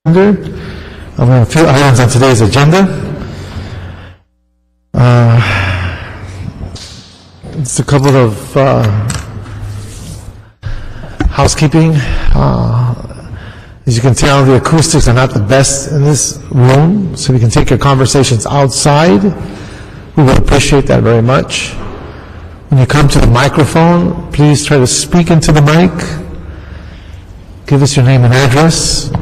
We have a few items on today's agenda. It's a couple of housekeeping. As you can tell, the acoustics are not the best in this room, so we can take your conversations outside. We would appreciate that very much. When you come to the microphone, please try to speak into the mic. Give us your name and address.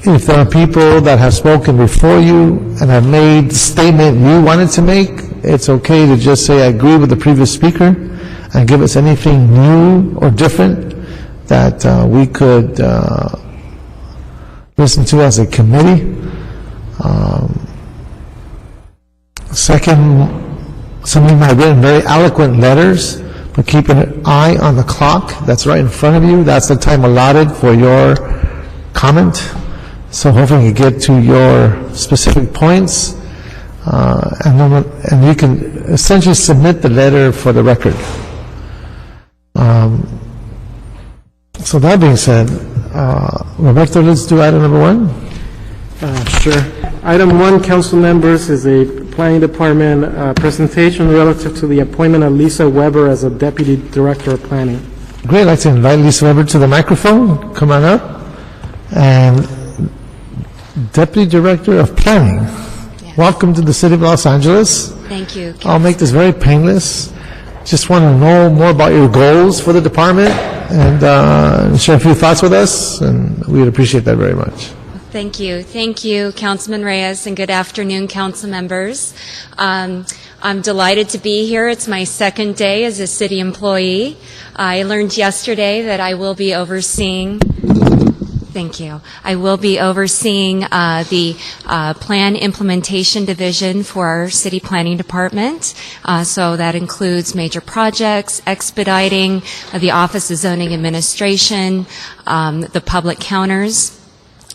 If there are people that have spoken before you and have made the statement you wanted to make, it's okay to just say, I agree with the previous speaker, and give us anything new or different that we could listen to as a committee. Second, some of you might have written very eloquent letters, but keep an eye on the clock that's right in front of you. That's the time allotted for your comment. So hopefully you get to your specific points, and you can essentially submit the letter for the record. So that being said, Roberto, let's do item number one. Sure. Item 1, council members, is a planning department presentation relative to the appointment of Lisa Weber as a deputy director of planning. Great. I'd like to invite Lisa Weber to the microphone. Come on up. And Deputy Director of Planning. Yes. Welcome to the City of Los Angeles. Thank you. I'll make this very painless. Just want to know more about your goals for the department and share a few thoughts with us, and we'd appreciate that very much. Thank you. Thank you, Councilman Reyes, and good afternoon, council members. I'm delighted to be here. It's my second day as a city employee. I learned yesterday that I will be overseeing Thank you. I will be overseeing the Plan Implementation Division for our City Planning Department. So that includes major projects, expediting, the Office of Zoning Administration, the public counters.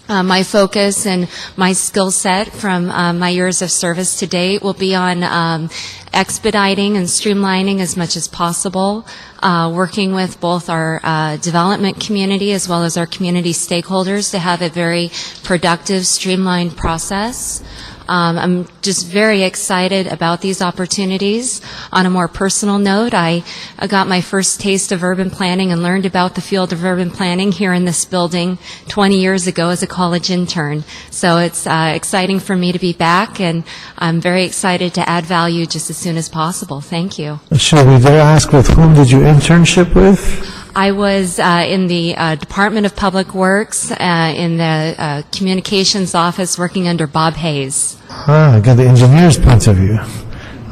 My focus and my skill set from my years of service to date will be on expediting and streamlining as much as possible, working with both our development community as well as our community stakeholders to have a very productive, streamlined process. I'm just very excited about these opportunities. On a more personal note, I got my first taste of urban planning and learned about the field of urban planning here in this building 20 years ago as a college intern. So it's exciting for me to be back, and I'm very excited to add value just as soon as possible. Thank you. Shall we dare ask, with whom did you internship with? I was in the Department of Public Works in the communications office working under Bob Hayes. I got the engineer's point of view.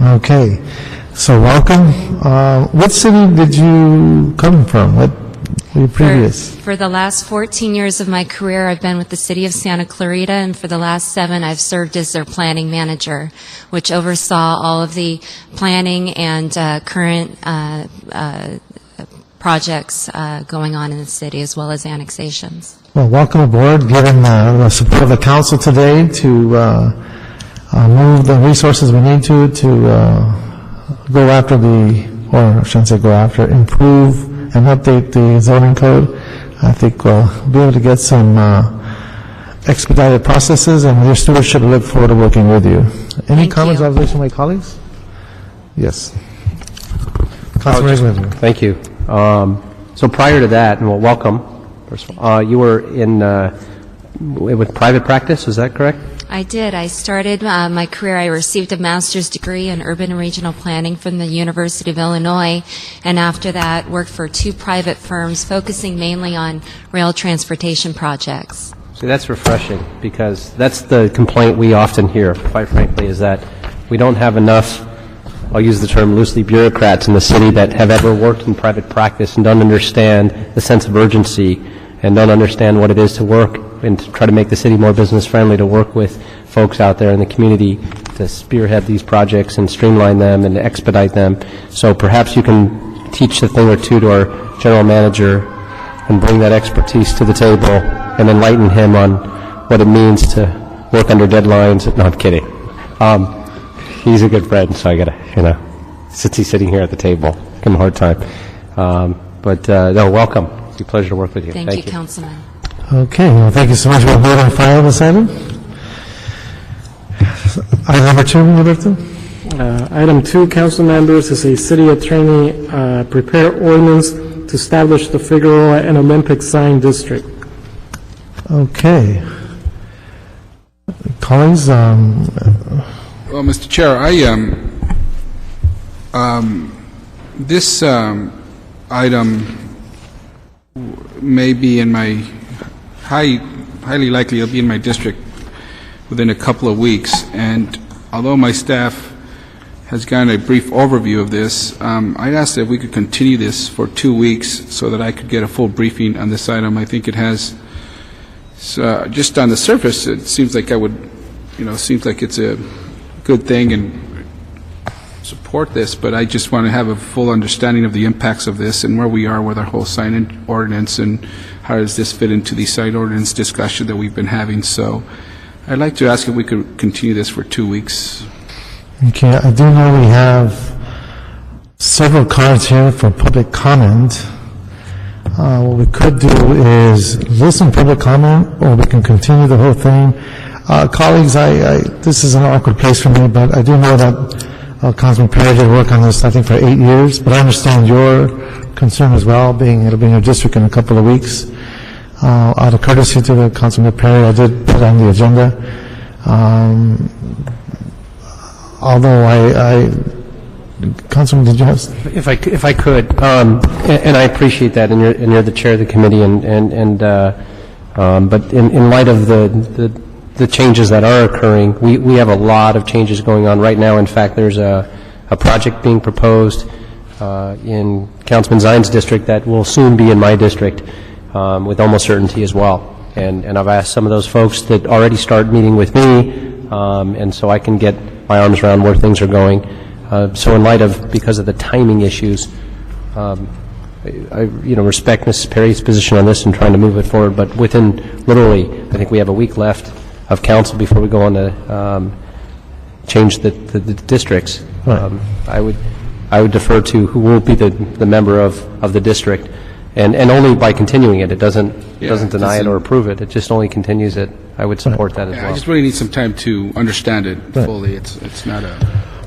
Okay. So welcome. What city did you come from? What were you previous? For the last 14 years of my career, I've been with the city of Santa Clarita, and for the last 7, I've served as their planning manager, which oversaw all of the planning and current projects going on in the city, as well as annexations. Well, welcome aboard, given the support of the council today to move the resources we need to go after or I shouldn't say go after, improve and update the zoning code. I think we'll be able to get some expedited processes, and with your stewardship, I look forward to working with you. Any comments or observations from my colleagues? Yes. Councilman. Thank you. So prior to that, and well, welcome, first of all, you were in with private practice, is that correct? I did. I started my career, I received a master's degree in urban and regional planning from the University of Illinois, and after that worked for 2 private firms focusing mainly on rail transportation projects. See, that's refreshing, because that's the complaint we often hear, quite frankly, is that we don't have enough, I'll use the term loosely, bureaucrats in the city that have ever worked in private practice and don't understand the sense of urgency and don't understand what it is to work and to try to make the city more business friendly, to work with folks out there in the community to spearhead these projects and streamline them and expedite them. So perhaps you can teach a thing or two to our general manager and bring that expertise to the table and enlighten him on what it means to work under deadlines. No, I'm kidding. He's a good friend, so I gotta, since he's sitting here at the table, give him a hard time. No, welcome. It's a pleasure to work with you. Thank you, Councilman. Okay, well, thank you so much. We'll vote on file this item. Item number 2, Roberto. Item 2, council members, is a city attorney prepare ordinance to establish the Figueroa and Olympic sign district. Okay. Colleagues, Well, Mr. Chair, this item may be in my, highly likely it'll be in my district within a couple of weeks, and although my staff has gotten a brief overview of this, I'd ask that we could continue this for 2 weeks so that I could get a full briefing on this item. I think it has, just on the surface, it seems like seems like it's a good thing and support this, but I just want to have a full understanding of the impacts of this and where we are with our whole sign ordinance and how does this fit into the sign ordinance discussion that we've been having. So I'd like to ask if we could continue this for 2 weeks. okay, I do know we have several cards here for public comment. What we could do is listen to public comment, or we can continue the whole thing. Colleagues, this is an awkward place for me, but I do know that Councilman Perry did work on this, I think, for 8 years, but I understand your concern as well, it'll be in your district in a couple of weeks. Out of courtesy to the Councilman Perry, I did put it on the agenda. Although Councilman, did you have? If I could, and I appreciate that, and you're the chair of the committee, but in light of the changes that are occurring, we have a lot of changes going on right now. In fact, there's a project being proposed in Councilman Zine's district that will soon be in my district with almost certainty as well. And I've asked some of those folks that already start meeting with me, and so I can get my arms around where things are going. So in light of, because of the timing issues, I respect Mrs. Perry's position on this and trying to move it forward, but within literally, I think we have a week left of council before we go on to change the districts. Right. I would defer to who will be the member of the district, and only by continuing it. It doesn't deny it or approve it. It just only continues it. I would support that as well. I just really need some time to understand it fully. It's not a...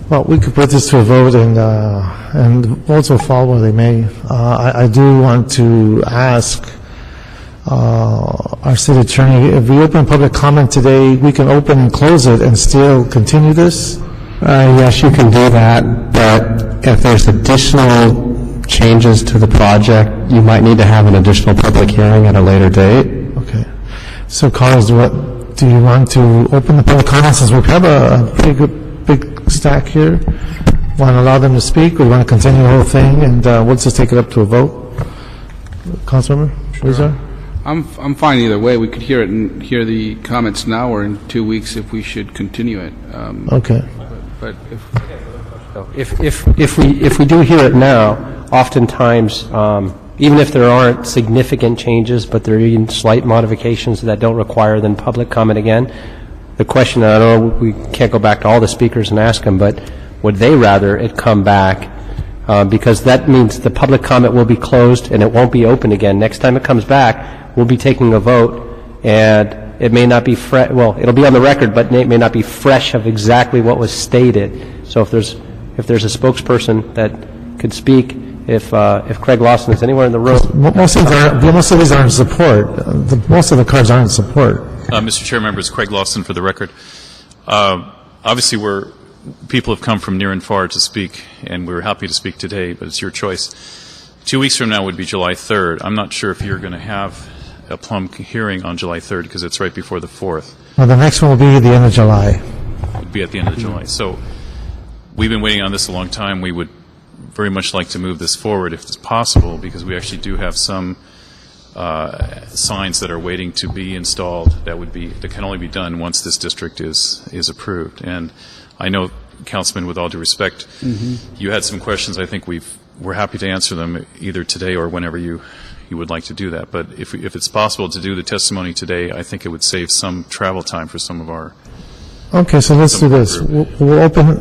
Well, we could put this to a vote, and votes will fall where they may. I do want to ask our city attorney, if we open public comment today, we can open and close it and still continue this? Yes, you can do that, but if there's additional changes to the project, you might need to have an additional public hearing at a later date. Okay. So, Carlos, do you want to open the public comment, since we have a pretty good big stack here? Want to allow them to speak, or do you want to continue the whole thing, and we'll just take it up to a vote? Councilmember? Sure. I'm fine either way. We could hear it and hear the comments now, or in 2 weeks if we should continue it. Okay. But If we do hear it now, oftentimes, even if there aren't significant changes, but there are even slight modifications that don't require then public comment again, the question, I don't know, we can't go back to all the speakers and ask them, but would they rather it come back? Because that means the public comment will be closed and it won't be open again. Next time it comes back, we'll be taking a vote, and it may not be fresh. Well, it'll be on the record, but it may not be fresh of exactly what was stated. So if there's a spokesperson that could speak, if Craig Lawson is anywhere in the room, Most of these are in support. Most of the cards aren't in support. Mr. Chair, members, Craig Lawson for the record. Obviously, people have come from near and far to speak, and we're happy to speak today, but it's your choice. 2 weeks from now would be July 3rd. I'm not sure if you're going to have a plum hearing on July 3rd, because it's right before the 4th. Well, the next one will be at the end of July. It would be at the end of July. So we've been waiting on this a long time. We would very much like to move this forward if it's possible, because we actually do have some signs that are waiting to be installed that can only be done once this district is approved. And I know, Councilman, with all due respect, you had some questions. I think we're happy to answer them either today or whenever you would like to do that. But if it's possible to do the testimony today, I think it would save some travel time for some of our... Okay, so let's do this. We'll open,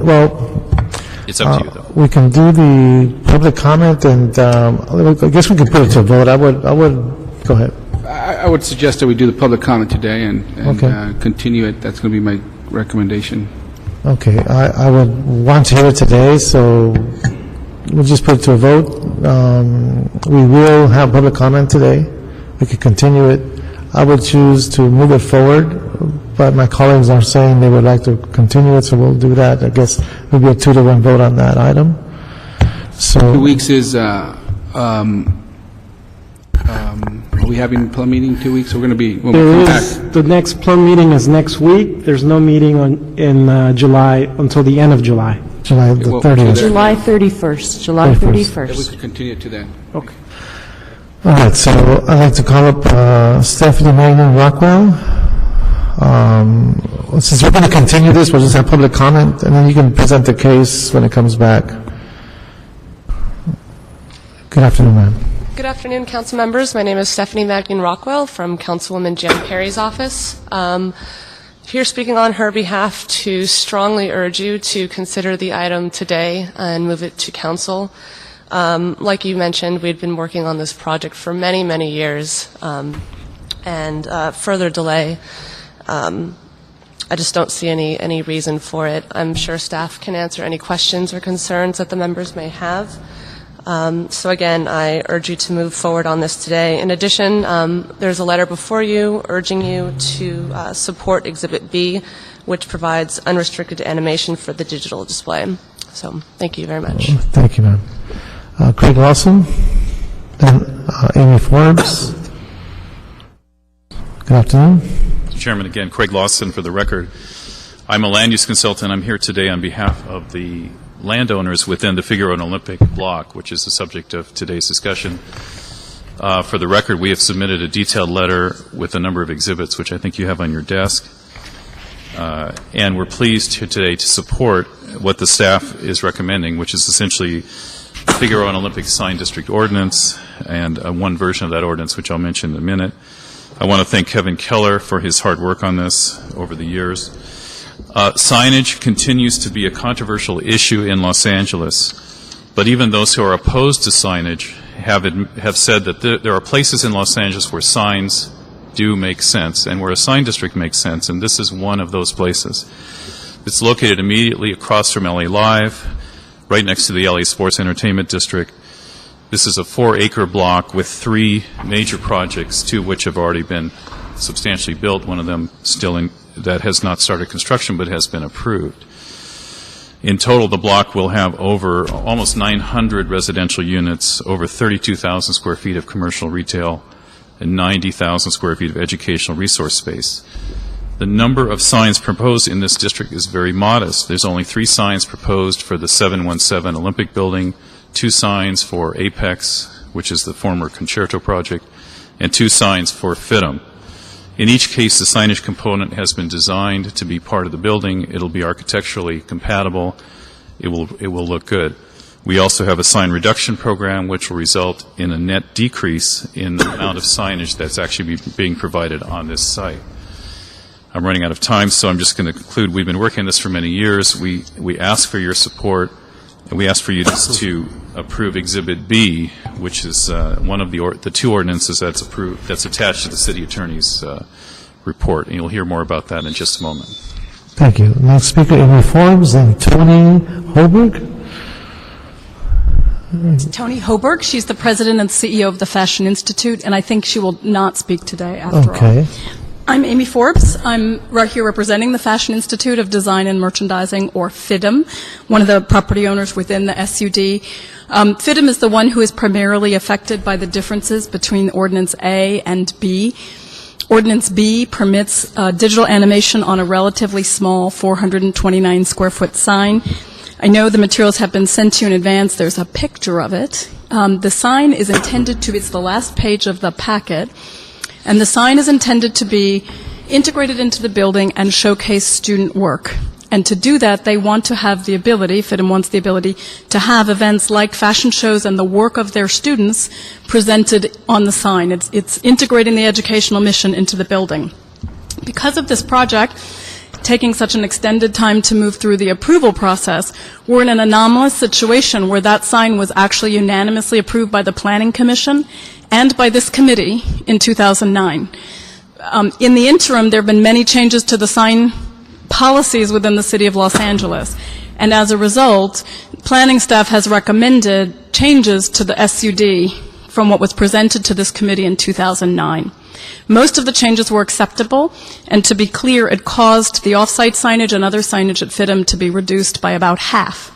it's up to you, though. we can do the public comment, and I guess we can put it to a vote. I would, go ahead. I would suggest that we do the public comment today and Okay. continue it. That's going to be my recommendation. Okay, I would want to hear it today, so we'll just put it to a vote. We will have public comment today. We could continue it. I would choose to move it forward, but my colleagues are saying they would like to continue it, so we'll do that. I guess it would be a 2-to-1 vote on that item. 2 weeks is, are we having a plum meeting 2 weeks? We're going to be, when we There come is, back. the next plum meeting is next week. There's no meeting in July until the end of July. July the Well, 30th. July 31st, July 31st. That we 31st. could continue it to then. Okay. All right, so I'd like to call up Stephanie Magnan Rockwell. Since we're going to continue this, we'll just have public comment, and then you can present the case when it comes back. Good afternoon, ma'am. Good afternoon, council members. My name is Stephanie Magnan Rockwell from Councilwoman Jan Perry's office. Here speaking on her behalf to strongly urge you to consider the item today and move it to council. Like you mentioned, we've been working on this project for many, many years, and further delay, I just don't see any reason for it. I'm sure staff can answer any questions or concerns that the members may have. So again, I urge you to move forward on this today. In addition, there's a letter before you urging you to support Exhibit B, which provides unrestricted animation for the digital display. So thank you very much. Thank you, ma'am. Craig Lawson, then Amy Forbes. Good afternoon. Mr. Chairman, again, Craig Lawson for the record. I'm a land use consultant. I'm here today on behalf of the landowners within the Figueroa Olympic block, which is the subject of today's discussion. For the record, we have submitted a detailed letter with a number of exhibits, which I think you have on your desk. And we're pleased here today to support what the staff is recommending, which is essentially the Figueroa Olympic Sign District Ordinance and one version of that ordinance, which I'll mention in a minute. I want to thank Kevin Keller for his hard work on this over the years. Signage continues to be a controversial issue in Los Angeles, but even those who are opposed to signage have said that there are places in Los Angeles where signs do make sense and where a sign district makes sense, and this is one of those places. It's located immediately across from LA Live, right next to the LA Sports Entertainment District. This is a 4-acre block with 3 major projects, 2 of which have already been substantially built, one of them still that has not started construction but has been approved. In total, the block will have over almost 900 residential units, over 32,000 square feet of commercial retail, and 90,000 square feet of educational resource space. The number of signs proposed in this district is very modest. There's only 3 signs proposed for the 717 Olympic Building, 2 signs for Apex, which is the former Concerto project, and 2 signs for FITM. In each case, the signage component has been designed to be part of the building. It'll be architecturally compatible. It will look good. We also have a sign reduction program, which will result in a net decrease in the amount of signage that's actually being provided on this site. I'm running out of time, so I'm just going to conclude. We've been working on this for many years. We ask for your support, and we ask for you to approve Exhibit B, which is one of the 2 ordinances that's attached to the city attorney's report, and you'll hear more about that in just a moment. Thank you. Next speaker, Amy Forbes, and Tony Holberg. Tony Hoberg. She's the president and CEO of the Fashion Institute, and I think she will not speak today after all. Okay. I'm Amy Forbes. I'm right here representing the Fashion Institute of Design and Merchandising, or FIDM, one of the property owners within the SUD. FIDM is the one who is primarily affected by the differences between Ordinance A and B. Ordinance B permits digital animation on a relatively small 429 square foot sign. I know the materials have been sent to you in advance. There's a picture of it. The sign is intended to, it's the last page of the packet, and the sign is intended to be integrated into the building and showcase student work. And to do that, they want to have the ability, FIDM wants the ability, to have events like fashion shows and the work of their students presented on the sign. It's integrating the educational mission into the building. Because of this project taking such an extended time to move through the approval process, we're in an anomalous situation where that sign was actually unanimously approved by the Planning Commission and by this committee in 2009. In the interim, there have been many changes to the sign policies within the City of Los Angeles, and as a result, planning staff has recommended changes to the SUD from what was presented to this committee in 2009. Most of the changes were acceptable, and to be clear, it caused the off-site signage and other signage at FIDM to be reduced by about half.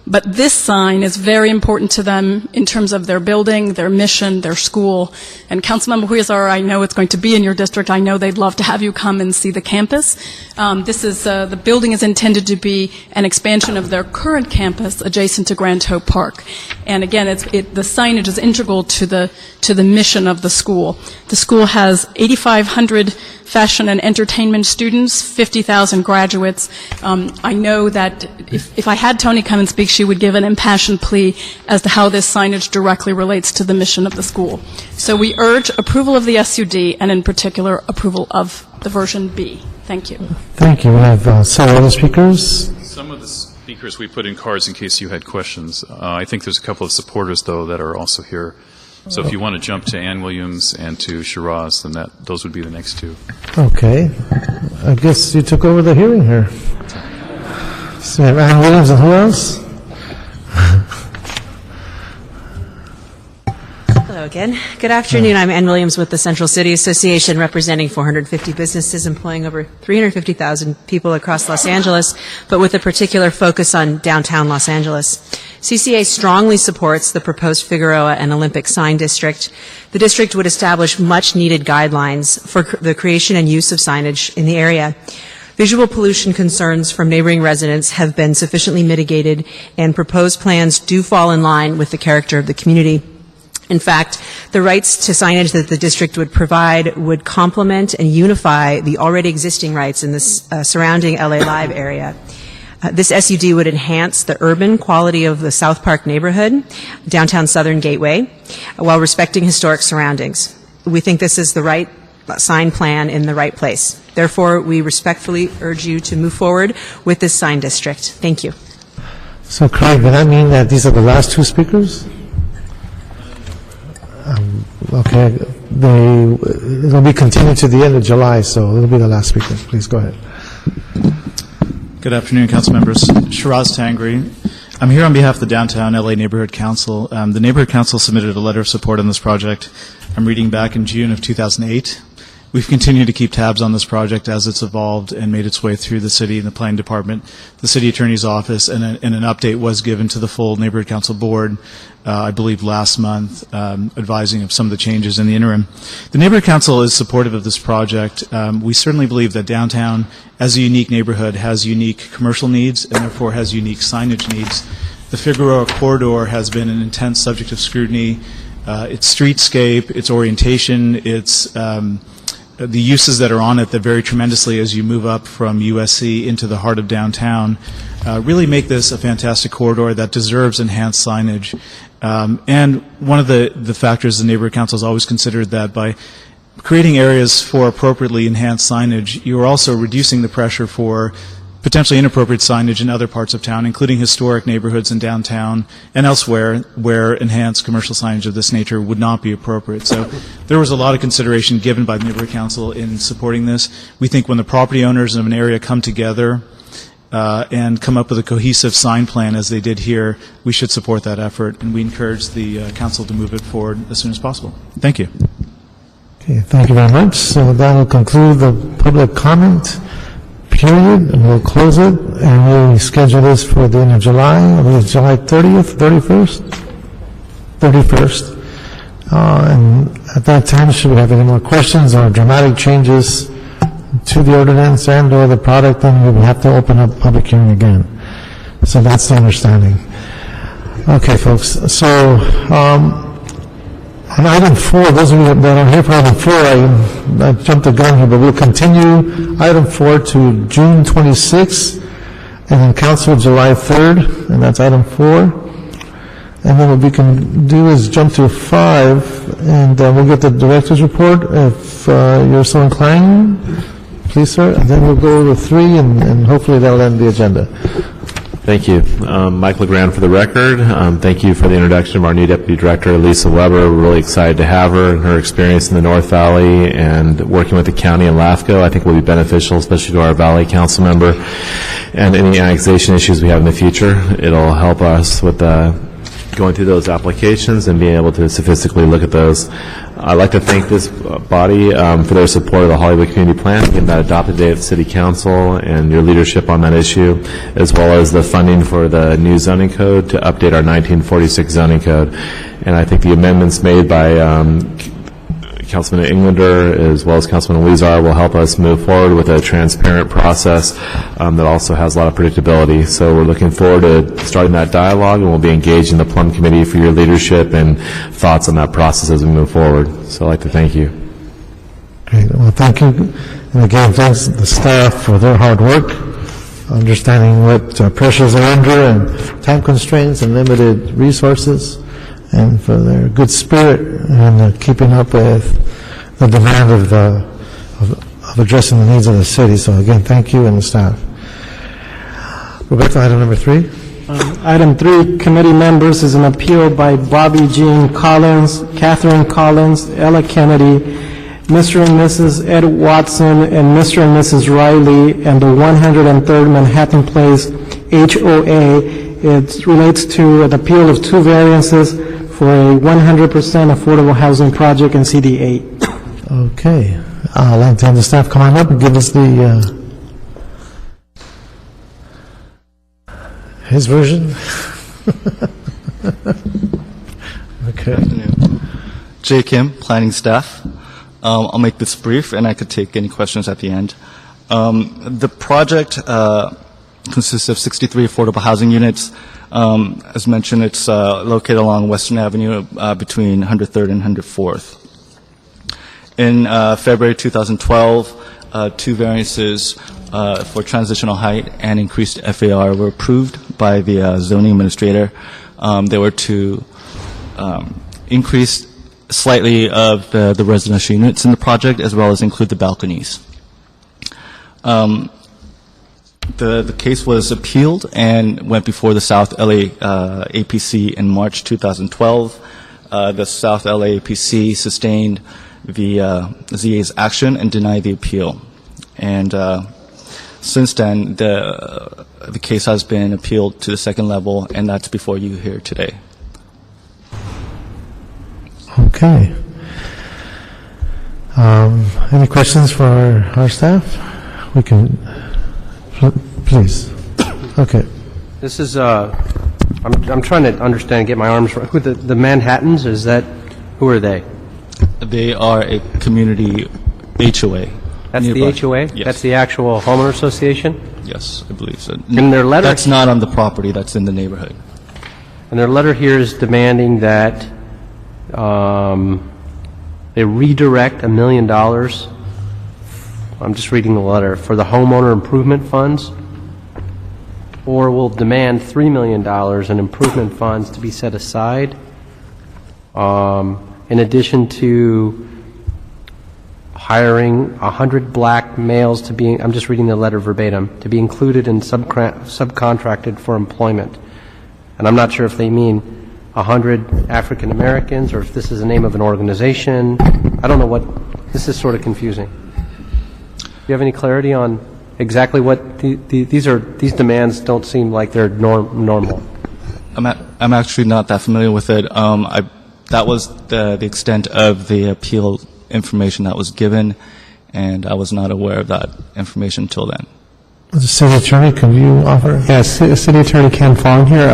But this sign is very important to them in terms of their building, their mission, their school. And Councilmember Huizar, I know it's going to be in your district. I know they'd love to have you come and see the campus. The building is intended to be an expansion of their current campus adjacent to Grand Hope Park. And again, the signage is integral to the mission of the school. The school has 8,500 fashion and entertainment students, 50,000 graduates. I know that if I had Tony come and speak, she would give an impassioned plea as to how this signage directly relates to the mission of the school. So we urge approval of the SUD, and in particular, approval of the version B. Thank you. Thank you. We have several other speakers. Some of the speakers we put in cards in case you had questions. I think there's a couple of supporters, though, that are also here. So if you want to jump to Ann Williams and to Shiraz, then those would be the next two. Okay. I guess you took over the hearing here. So we have Ann Williams and who else? Hello again. Good afternoon. I'm Ann Williams with the Central City Association, representing 450 businesses employing over 350,000 people across Los Angeles, but with a particular focus on downtown Los Angeles. CCA strongly supports the proposed Figueroa and Olympic sign district. The district would establish much-needed guidelines for the creation and use of signage in the area. Visual pollution concerns from neighboring residents have been sufficiently mitigated, and proposed plans do fall in line with the character of the community. In fact, the rights to signage that the district would provide would complement and unify the already existing rights in the surrounding LA Live area. This SUD would enhance the urban quality of the South Park neighborhood, downtown Southern Gateway, while respecting historic surroundings. We think this is the right sign plan in the right place. Therefore, we respectfully urge you to move forward with this sign district. Thank you. So, Craig, does that mean that these are the last two speakers? Okay. It'll be continued to the end of July, so it'll be the last speaker. Please go ahead. Good afternoon, council members. Shiraz Tangri. I'm here on behalf of the Downtown LA Neighborhood Council. The Neighborhood Council submitted a letter of support on this project. I'm reading back in June of 2008. We've continued to keep tabs on this project as it's evolved and made its way through the city and the planning department, the city attorney's office, and an update was given to the full Neighborhood Council board, I believe last month, advising of some of the changes in the interim. The Neighborhood Council is supportive of this project. We certainly believe that downtown, as a unique neighborhood, has unique commercial needs and therefore has unique signage needs. The Figueroa corridor has been an intense subject of scrutiny. Its streetscape, its orientation, its the uses that are on it that vary tremendously as you move up from USC into the heart of downtown really make this a fantastic corridor that deserves enhanced signage. And one of the factors the Neighborhood Council has always considered that by creating areas for appropriately enhanced signage, you are also reducing the pressure for potentially inappropriate signage in other parts of town, including historic neighborhoods in downtown and elsewhere where enhanced commercial signage of this nature would not be appropriate. So there was a lot of consideration given by the Neighborhood Council in supporting this. We think when the property owners of an area come together and come up with a cohesive sign plan as they did here, we should support that effort, and we encourage the council to move it forward as soon as possible. Thank you. Okay, thank you very much. So that will conclude the public comment period, and we'll close it, and we'll schedule this for the end of July. I believe it's July 30th, 31st. And at that time, should we have any more questions or dramatic changes to the ordinance and or the product, then we will have to open up public hearing again. So that's the understanding. Okay, folks. So on item 4, those of you that are here for item 4, I jumped the gun here, but we'll continue item 4 to June 26th, and then council July 3rd, and that's item 4. And then what we can do is jump to 5, and we'll get the director's report if you're so inclined. Please, sir. And then we'll go to 3, and hopefully that'll end the agenda. Thank you. Mike LeGrand for the record. Thank you for the introduction of our new Deputy Director, Lisa Weber. We're really excited to have her and her experience in the North Valley and working with the county and LAFCO. I think will be beneficial, especially to our Valley Council member and any annexation issues we have in the future. It'll help us with going through those applications and being able to sophisticately look at those. I'd like to thank this body for their support of the Hollywood Community Plan, getting that adopted today at the City Council, and your leadership on that issue, as well as the funding for the new zoning code to update our 1946 zoning code. And I think the amendments made by Councilman Englander as well as Councilman Weezar will help us move forward with a transparent process that also has a lot of predictability. So we're looking forward to starting that dialogue, and we'll be engaged in the Plum Committee for your leadership and thoughts on that process as we move forward. So I'd like to thank you. Great. Well, thank you. And again, thanks to the staff for their hard work, understanding what pressures they're under and time constraints and limited resources, and for their good spirit and keeping up with the demand of addressing the needs of the city. So again, thank you and the staff. Rebecca, item number 3. Item 3, committee members, is an appeal by Bobby Jean Collins, Catherine Collins, Ella Kennedy, Mr. and Mrs. Ed Watson, and Mr. and Mrs. Reilly, and the 103rd Manhattan Place HOA. It relates to an appeal of 2 variances for a 100% affordable housing project in CD8. Okay. I'd like to have the staff come on up and give us his version. Okay. Good afternoon. Jay Kim, planning staff. I'll make this brief, and I could take any questions at the end. The project consists of 63 affordable housing units. As mentioned, it's located along Western Avenue between 103rd and 104th. In February 2012, 2 variances for transitional height and increased FAR were approved by the zoning administrator. They were to increase slightly of the residential units in the project, as well as include the balconies. The case was appealed and went before the South LA APC in March 2012. The South LA APC sustained the ZA's action and denied the appeal. And since then, the case has been appealed to the 2nd level, and that's before you here today. Okay. Any questions for our staff? We can, please. Okay. This is, I'm trying to understand, get my arms around, who the Manhattans, who are they? They are a community HOA. That's nearby. the HOA? Yes. That's the actual homeowner association? Yes, I believe so. And their letter... That's not on the property, that's in the neighborhood. And their letter here is demanding that they redirect $1 million, I'm just reading the letter, for the homeowner improvement funds, or will demand $3 million in improvement funds to be set aside, in addition to hiring 100 black males to be, I'm just reading the letter verbatim, to be included in subcontracted for employment. And I'm not sure if they mean 100 African Americans or if this is the name of an organization. I don't know what, this is sort of confusing. Do you have any clarity on exactly what these demands don't seem like they're normal? I'm actually not that familiar with it. That was the extent of the appeal information that was given, and I was not aware of that information until then. The city attorney, can you offer? Yes, City Attorney Ken Fong here.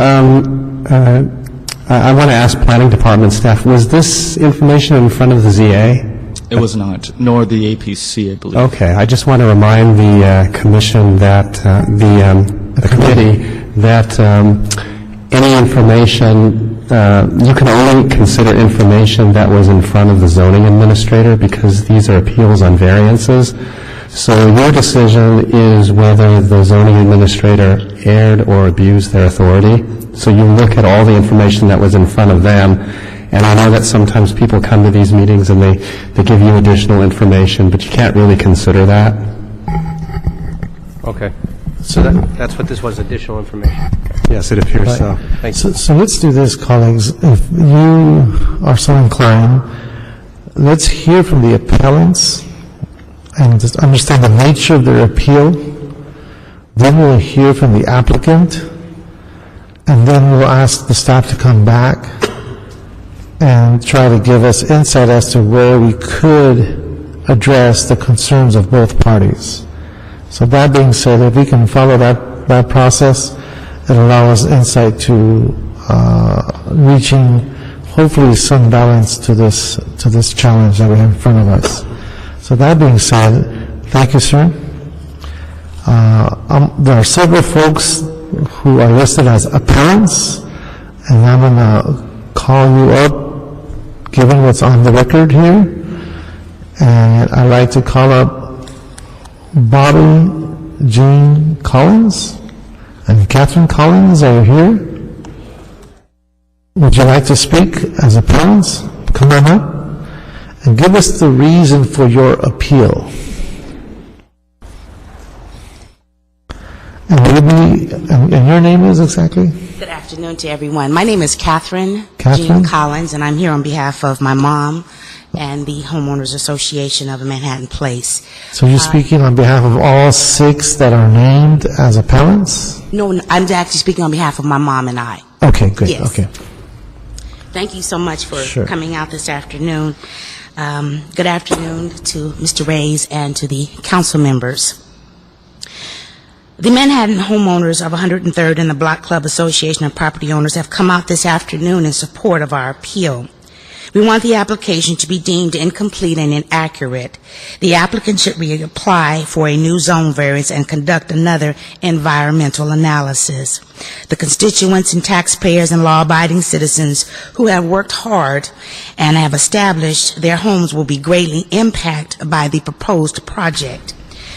I want to ask planning department staff, was this information in front of the ZA? It was not, nor the APC, I believe. Okay, I just want to remind the commission that, the committee, that any information, you can only consider information that was in front of the zoning administrator because these are appeals on variances. So your decision is whether the zoning administrator erred or abused their authority. So you look at all the information that was in front of them. And I know that sometimes people come to these meetings and they give you additional information, but you can't really consider that. Okay. So that's what this was, additional information. Yes, it appears so. Thank you. So let's do this, colleagues. If you are so inclined, let's hear from the appellants and just understand the nature of their appeal. Then we'll hear from the applicant, and then we'll ask the staff to come back and try to give us insight as to where we could address the concerns of both parties. So that being said, if we can follow that process, it'll allow us insight to reaching hopefully some balance to this challenge that we have in front of us. So that being said, thank you, sir. There are several folks who are listed as appellants, and I'm going to call you up, given what's on the record here, and I'd like to call up Bobby Jean Collins and Catherine Collins. Are you here? Would you like to speak as appellants? Come on up and give us the reason for your appeal. And your name is exactly? Good afternoon to everyone. My name is Catherine Jean Collins, and I'm here on behalf of my mom and the Homeowners Association of Manhattan Place. So you're speaking on behalf of all 6 that are named as appellants? No, I'm actually speaking on behalf of my mom and I. Okay, good. Yes. Okay. Thank you so much for Sure. coming out this afternoon. Good afternoon to Mr. Reyes and to the council members. The Manhattan homeowners of 103rd and the Block Club Association of Property Owners have come out this afternoon in support of our appeal. We want the application to be deemed incomplete and inaccurate. The applicant should reapply for a new zone variance and conduct another environmental analysis. The constituents and taxpayers and law-abiding citizens who have worked hard and have established their homes will be greatly impacted by the proposed project.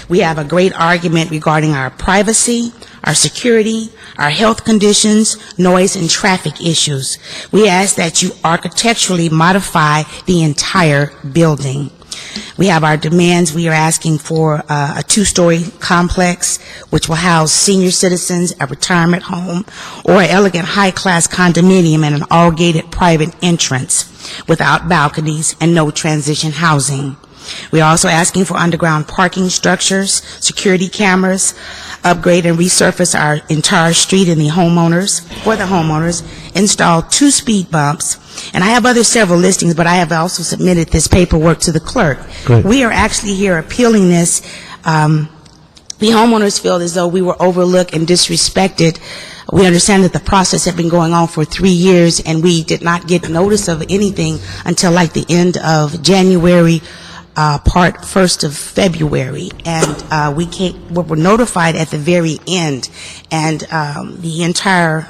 We have a great argument regarding our privacy, our security, our health conditions, noise, and traffic issues. We ask that you architecturally modify the entire building. We have our demands. We are asking for a 2-story complex which will house senior citizens, a retirement home, or an elegant high-class condominium and an all-gated private entrance without balconies and no transition housing. We are also asking for underground parking structures, security cameras, upgrade and resurface our entire street for the homeowners, install 2 speed bumps, and I have several listings, but I have also submitted this paperwork to the clerk. Good. We are actually here appealing this. The homeowners feel as though we were overlooked and disrespected. We understand that the process had been going on for 3 years, and we did not get notice of anything until like the end of January, part 1st of February, and we were notified at the very end, and the entire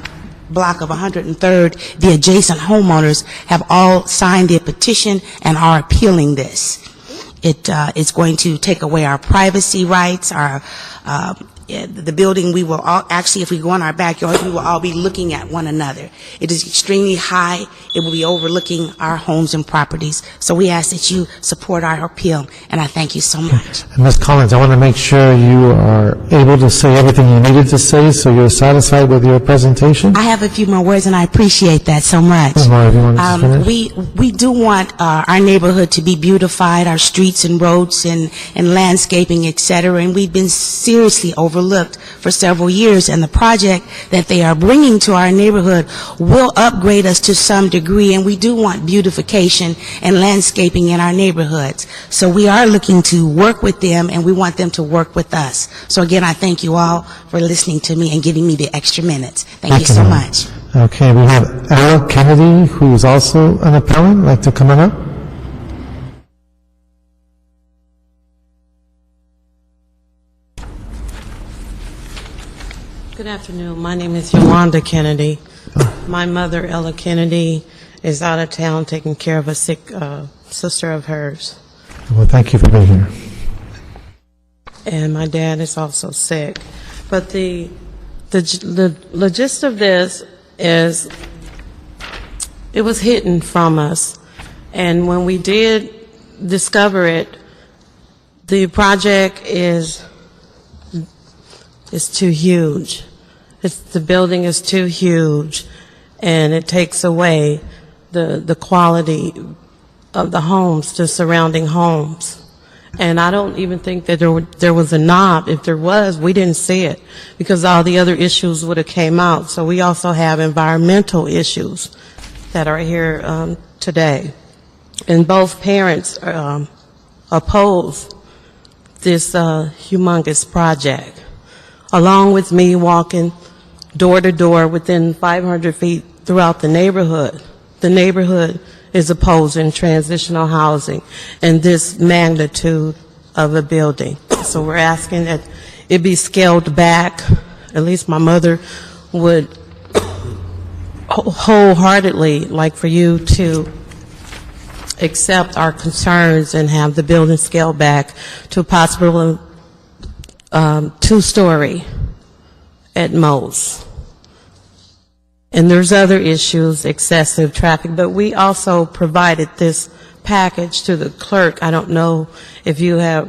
block of 103rd, the adjacent homeowners have all signed their petition and are appealing this. It's going to take away our privacy rights, the building. We will all, actually, if we go in our backyards, we will all be looking at one another. It is extremely high. It will be overlooking our homes and properties. So we ask that you support our appeal, and I thank you so much. And Ms. Collins, I want to make sure you are able to say everything you needed to say, so you're satisfied with your presentation? I have a few more words, and I appreciate that so much. More, if you want to finish. We do want our neighborhood to be beautified, our streets and roads and landscaping, et cetera, and we've been seriously overlooked for several years, and the project that they are bringing to our neighborhood will upgrade us to some degree, and we do want beautification and landscaping in our neighborhoods. So we are looking to work with them, and we want them to work with us. So again, I thank you all for listening to me and giving me the extra minutes. Thank you so much. Okay, we have Ella Kennedy, who is also an appellant. Like to come on up? Good afternoon. My name is Yolanda Kennedy. My mother, Ella Kennedy, is out of town taking care of a sick sister of hers. Well, thank you for being here. And my dad is also sick. But the gist of this is it was hidden from us. And when we did discover it, the project is is too huge. The building is too huge, and it takes away the quality of the homes, the surrounding homes. And I don't even think that there was a knob. If there was, we didn't see it because all the other issues would have came out. So we also have environmental issues that are here today. And both parents oppose this humongous project. Along with me walking door to door within 500 feet throughout the neighborhood is opposing transitional housing and this magnitude of a building. So we're asking that it be scaled back. At least my mother would wholeheartedly like for you to accept our concerns and have the building scaled back to a possible 2-story at most. And there's other issues, excessive traffic, but we also provided this package to the clerk. I don't know if you have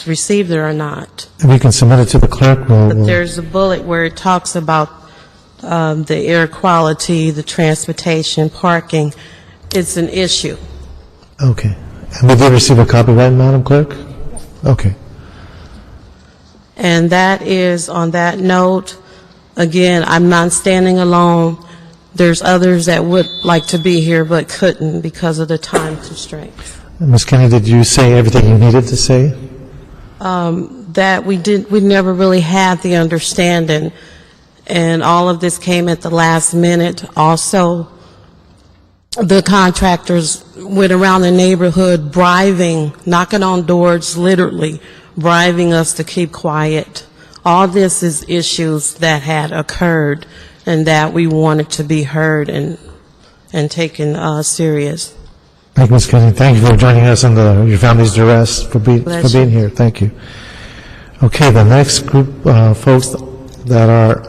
received it or not. We can submit it to the clerk. But there's a bullet where it talks about the air quality, the transportation, parking. It's an issue. Okay. And we did receive a copy, right, Madam Clerk? Okay. And that is, on that note, again, I'm not standing alone. There's others that would like to be here but couldn't because of the time constraints. Ms. Kenny, did you say everything you needed to say? That we never really had the understanding, and all of this came at the last minute. Also, the contractors went around the neighborhood bribing, knocking on doors, literally bribing us to keep quiet. All this is issues that had occurred and that we wanted to be heard and taken serious. Thank you, Ms. Kenny. Thank you for joining us under your family's duress for being here. Thank you. Okay, the next group of folks that are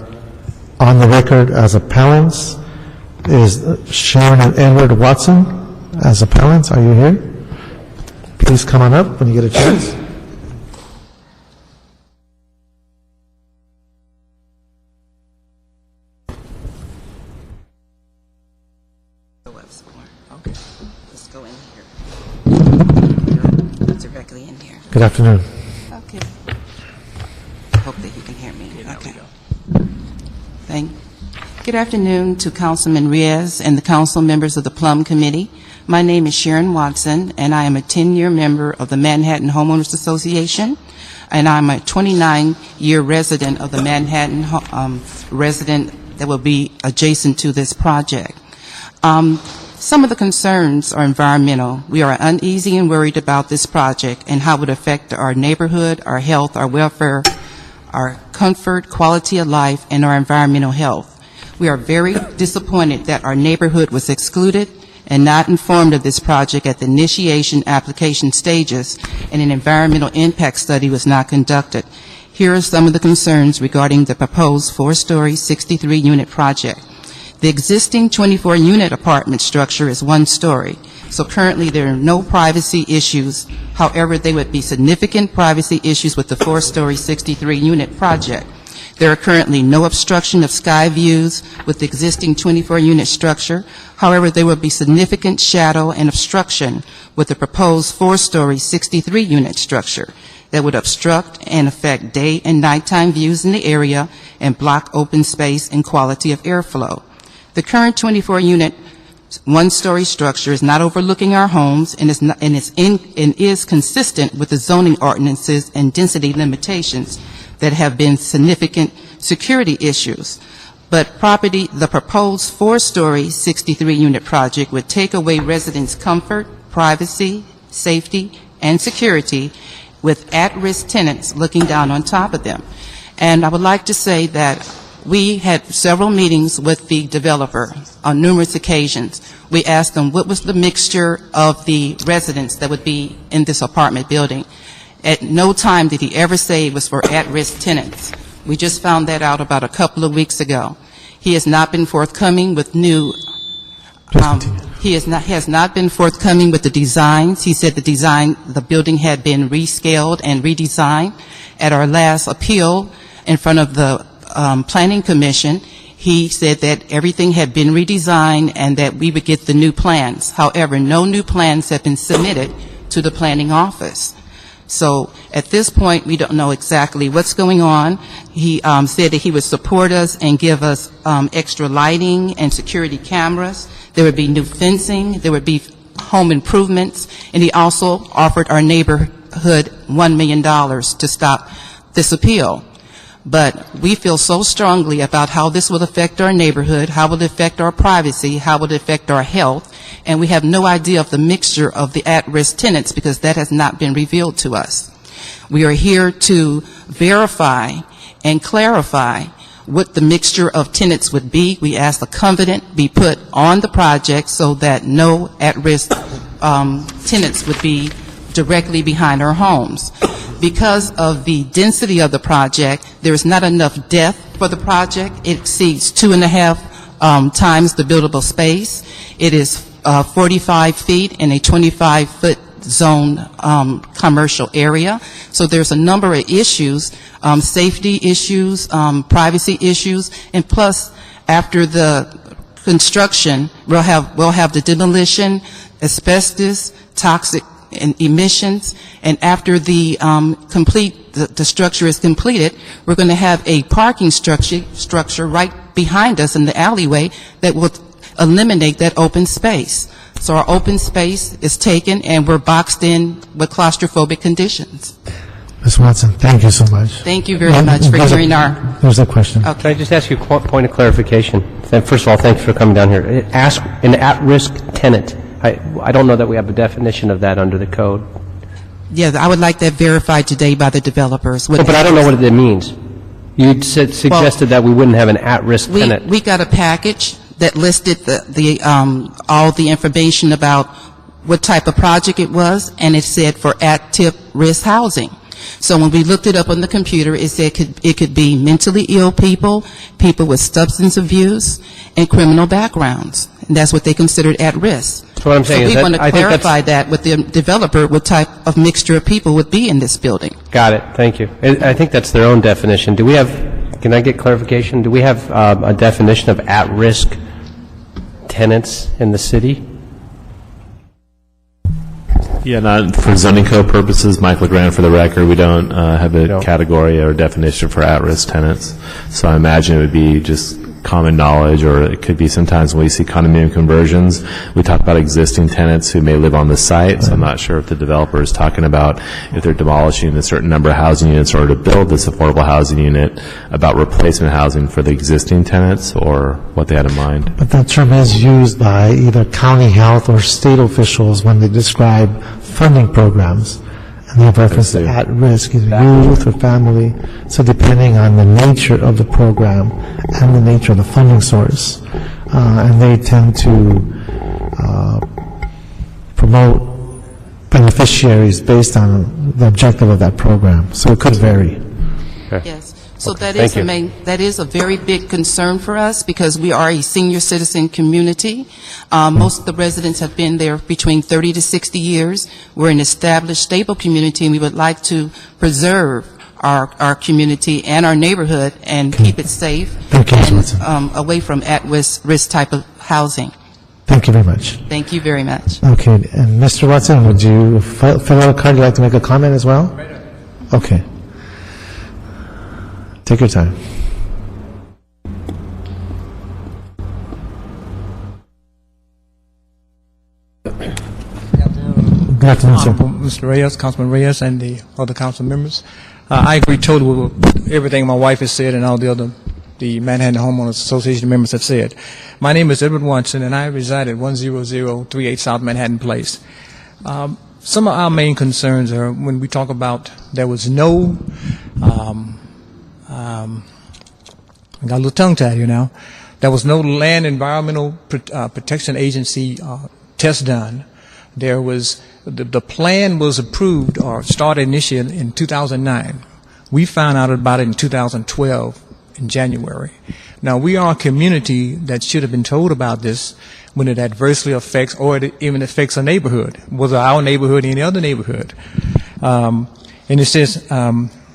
on the record as appellants is Sharon and Edward Watson as appellants. Are you here? Please come on up when you get a chance. Good afternoon. Okay. Hope that you can hear me. Okay. Good afternoon to Councilman Reyes and the council members of the Plum Committee. My name is Sharon Watson, and I am a 10-year member of the Manhattan Homeowners Association, and I'm a 29-year resident of the Manhattan resident that will be adjacent to this project. Some of the concerns are environmental. We are uneasy and worried about this project and how it would affect our neighborhood, our health, our welfare, our comfort, quality of life, and our environmental health. We are very disappointed that our neighborhood was excluded and not informed of this project at the initiation application stages, and an environmental impact study was not conducted. Here are some of the concerns regarding the proposed 4-story, 63-unit project. The existing 24-unit apartment structure is 1 story, so currently there are no privacy issues. However, there would be significant privacy issues with the 4-story, 63-unit project. There are currently no obstruction of sky views with the existing 24-unit structure. However, there will be significant shadow and obstruction with the proposed 4-story, 63-unit structure that would obstruct and affect day and nighttime views in the area and block open space and quality of airflow. The current 24-unit 1-story structure is not overlooking our homes and is consistent with the zoning ordinances and density limitations that have been significant security issues. But the proposed 4-story, 63-unit project would take away residents' comfort, privacy, safety, and security with at-risk tenants looking down on top of them. And I would like to say that we had several meetings with the developer on numerous occasions. We asked them what was the mixture of the residents that would be in this apartment building. At no time did he ever say it was for at-risk tenants. We just found that out about a couple of weeks ago. He has not been forthcoming with has not been forthcoming with the designs. He said the building had been rescaled and redesigned. At our last appeal, in front of the Planning Commission, he said that everything had been redesigned and that we would get the new plans. However, no new plans have been submitted to the planning office. So at this point, we don't know exactly what's going on. He said that he would support us and give us extra lighting and security cameras. There would be new fencing. There would be home improvements. And he also offered our neighborhood $1 million to stop this appeal. But we feel so strongly about how this will affect our neighborhood, how it will affect our privacy, how it will affect our health, and we have no idea of the mixture of the at-risk tenants because that has not been revealed to us. We are here to verify and clarify what the mixture of tenants would be. We ask the covenant be put on the project so that no at-risk tenants would be directly behind our homes. Because of the density of the project, there is not enough depth for the project. It exceeds 2.5 times the buildable space. It is 45 feet in a 25-foot zone commercial area. So there's a number of issues, safety issues, privacy issues, and plus after the construction, we'll have the demolition, asbestos, toxic and emissions, and after the the structure is completed, we're going to have a parking structure right behind us in the alleyway that will eliminate that open space. So our open space is taken and we're boxed in with claustrophobic conditions. Ms. Watson, thank you so much. Thank you very much for hearing our... There's a question. Okay. Can I just ask you a point of clarification? First of all, thanks for coming down here. Ask an at-risk tenant. I don't know that we have a definition of that under the code. Yeah, I would like that verified today by the developers. But I don't know what it means. You suggested that we wouldn't have an at-risk tenant. We got a package that listed all the information about what type of project it was, and it said for at-tip risk housing. So when we looked it up on the computer, it said it could be mentally ill people, people with substance abuse, and criminal backgrounds. And that's what they considered at risk. So what I'm saying is that we want to clarify that with the developer, what type of mixture of people would be in this building. Got it. Thank you. I think that's their own definition. Do we have, can I get clarification? Do we have a definition of at-risk tenants in the city? Yeah, not for zoning code purposes. Mike LeGrand for the record. We don't have a category or definition for at-risk tenants. So I imagine it would be just common knowledge, or it could be sometimes when we see condominium conversions, we talk about existing tenants who may live on the site. So I'm not sure if the developer is talking about if they're demolishing a certain number of housing units in order to build this affordable housing unit, about replacement housing for the existing tenants, or what they had in mind. But that term is used by either county health or state officials when they describe funding programs. And they have reference to at-risk, either youth or family. So depending on the nature of the program and the nature of the funding source, and they tend to promote beneficiaries based on the objective of that program. So it could vary. Yes. So that is a very big concern for us because we are a senior citizen community. Most of the residents have been there between 30 to 60 years. We're an established, stable community, and we would like to preserve our community and our neighborhood and keep it safe and away from at-risk type of housing. Thank you very much. Thank you very much. Okay. And Mr. Watson, would you fill out a card? You'd like to make a comment as well? Okay. Take your time. Good afternoon, sir. Mr. Reyes, Councilman Reyes, and the other council members. I agree totally with everything my wife has said and all the Manhattan Homeowners Association members have said. My name is Edward Watson, and I reside at 10038 South Manhattan Place. Some of our main concerns are when we talk about there was no I got a little tongue-tied here now. There was no Land Environmental Protection Agency test done. There was the plan was approved or started initially in 2009. We found out about it in 2012 in January. Now we are a community that should have been told about this when it adversely affects or it even affects a neighborhood, whether our neighborhood or any other neighborhood. And it says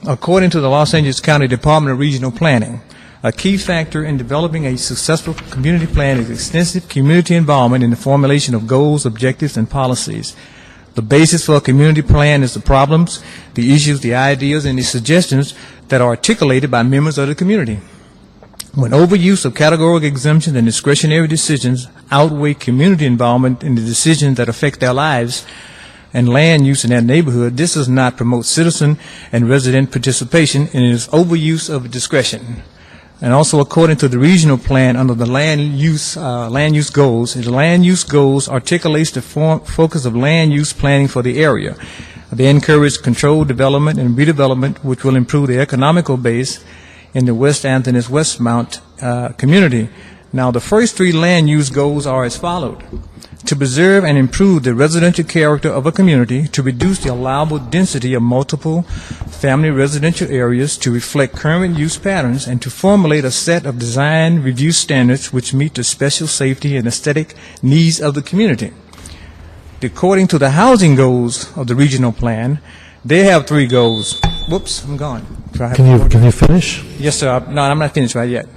according to the Los Angeles County Department of Regional Planning, a key factor in developing a successful community plan is extensive community involvement in the formulation of goals, objectives, and policies. The basis for a community plan is the problems, the issues, the ideas, and the suggestions that are articulated by members of the community. When overuse of categorical exemptions and discretionary decisions outweigh community involvement in the decisions that affect their lives and land use in that neighborhood, this does not promote citizen and resident participation, and it is overuse of discretion. And also, according to the regional plan under the land use goals, the land use goals articulates the focus of land use planning for the area. They encourage controlled development and redevelopment, which will improve the economical base in the West Anthony's Westmount community. Now, the first three land use goals are as follows: to preserve and improve the residential character of a community, to reduce the allowable density of multiple family residential areas to reflect current use patterns, and to formulate a set of design review standards which meet the special safety and aesthetic needs of the community. According to the housing goals of the regional plan, they have three goals. Whoops, I'm gone. Can you finish? Yes, sir. No, I'm not finished right yet.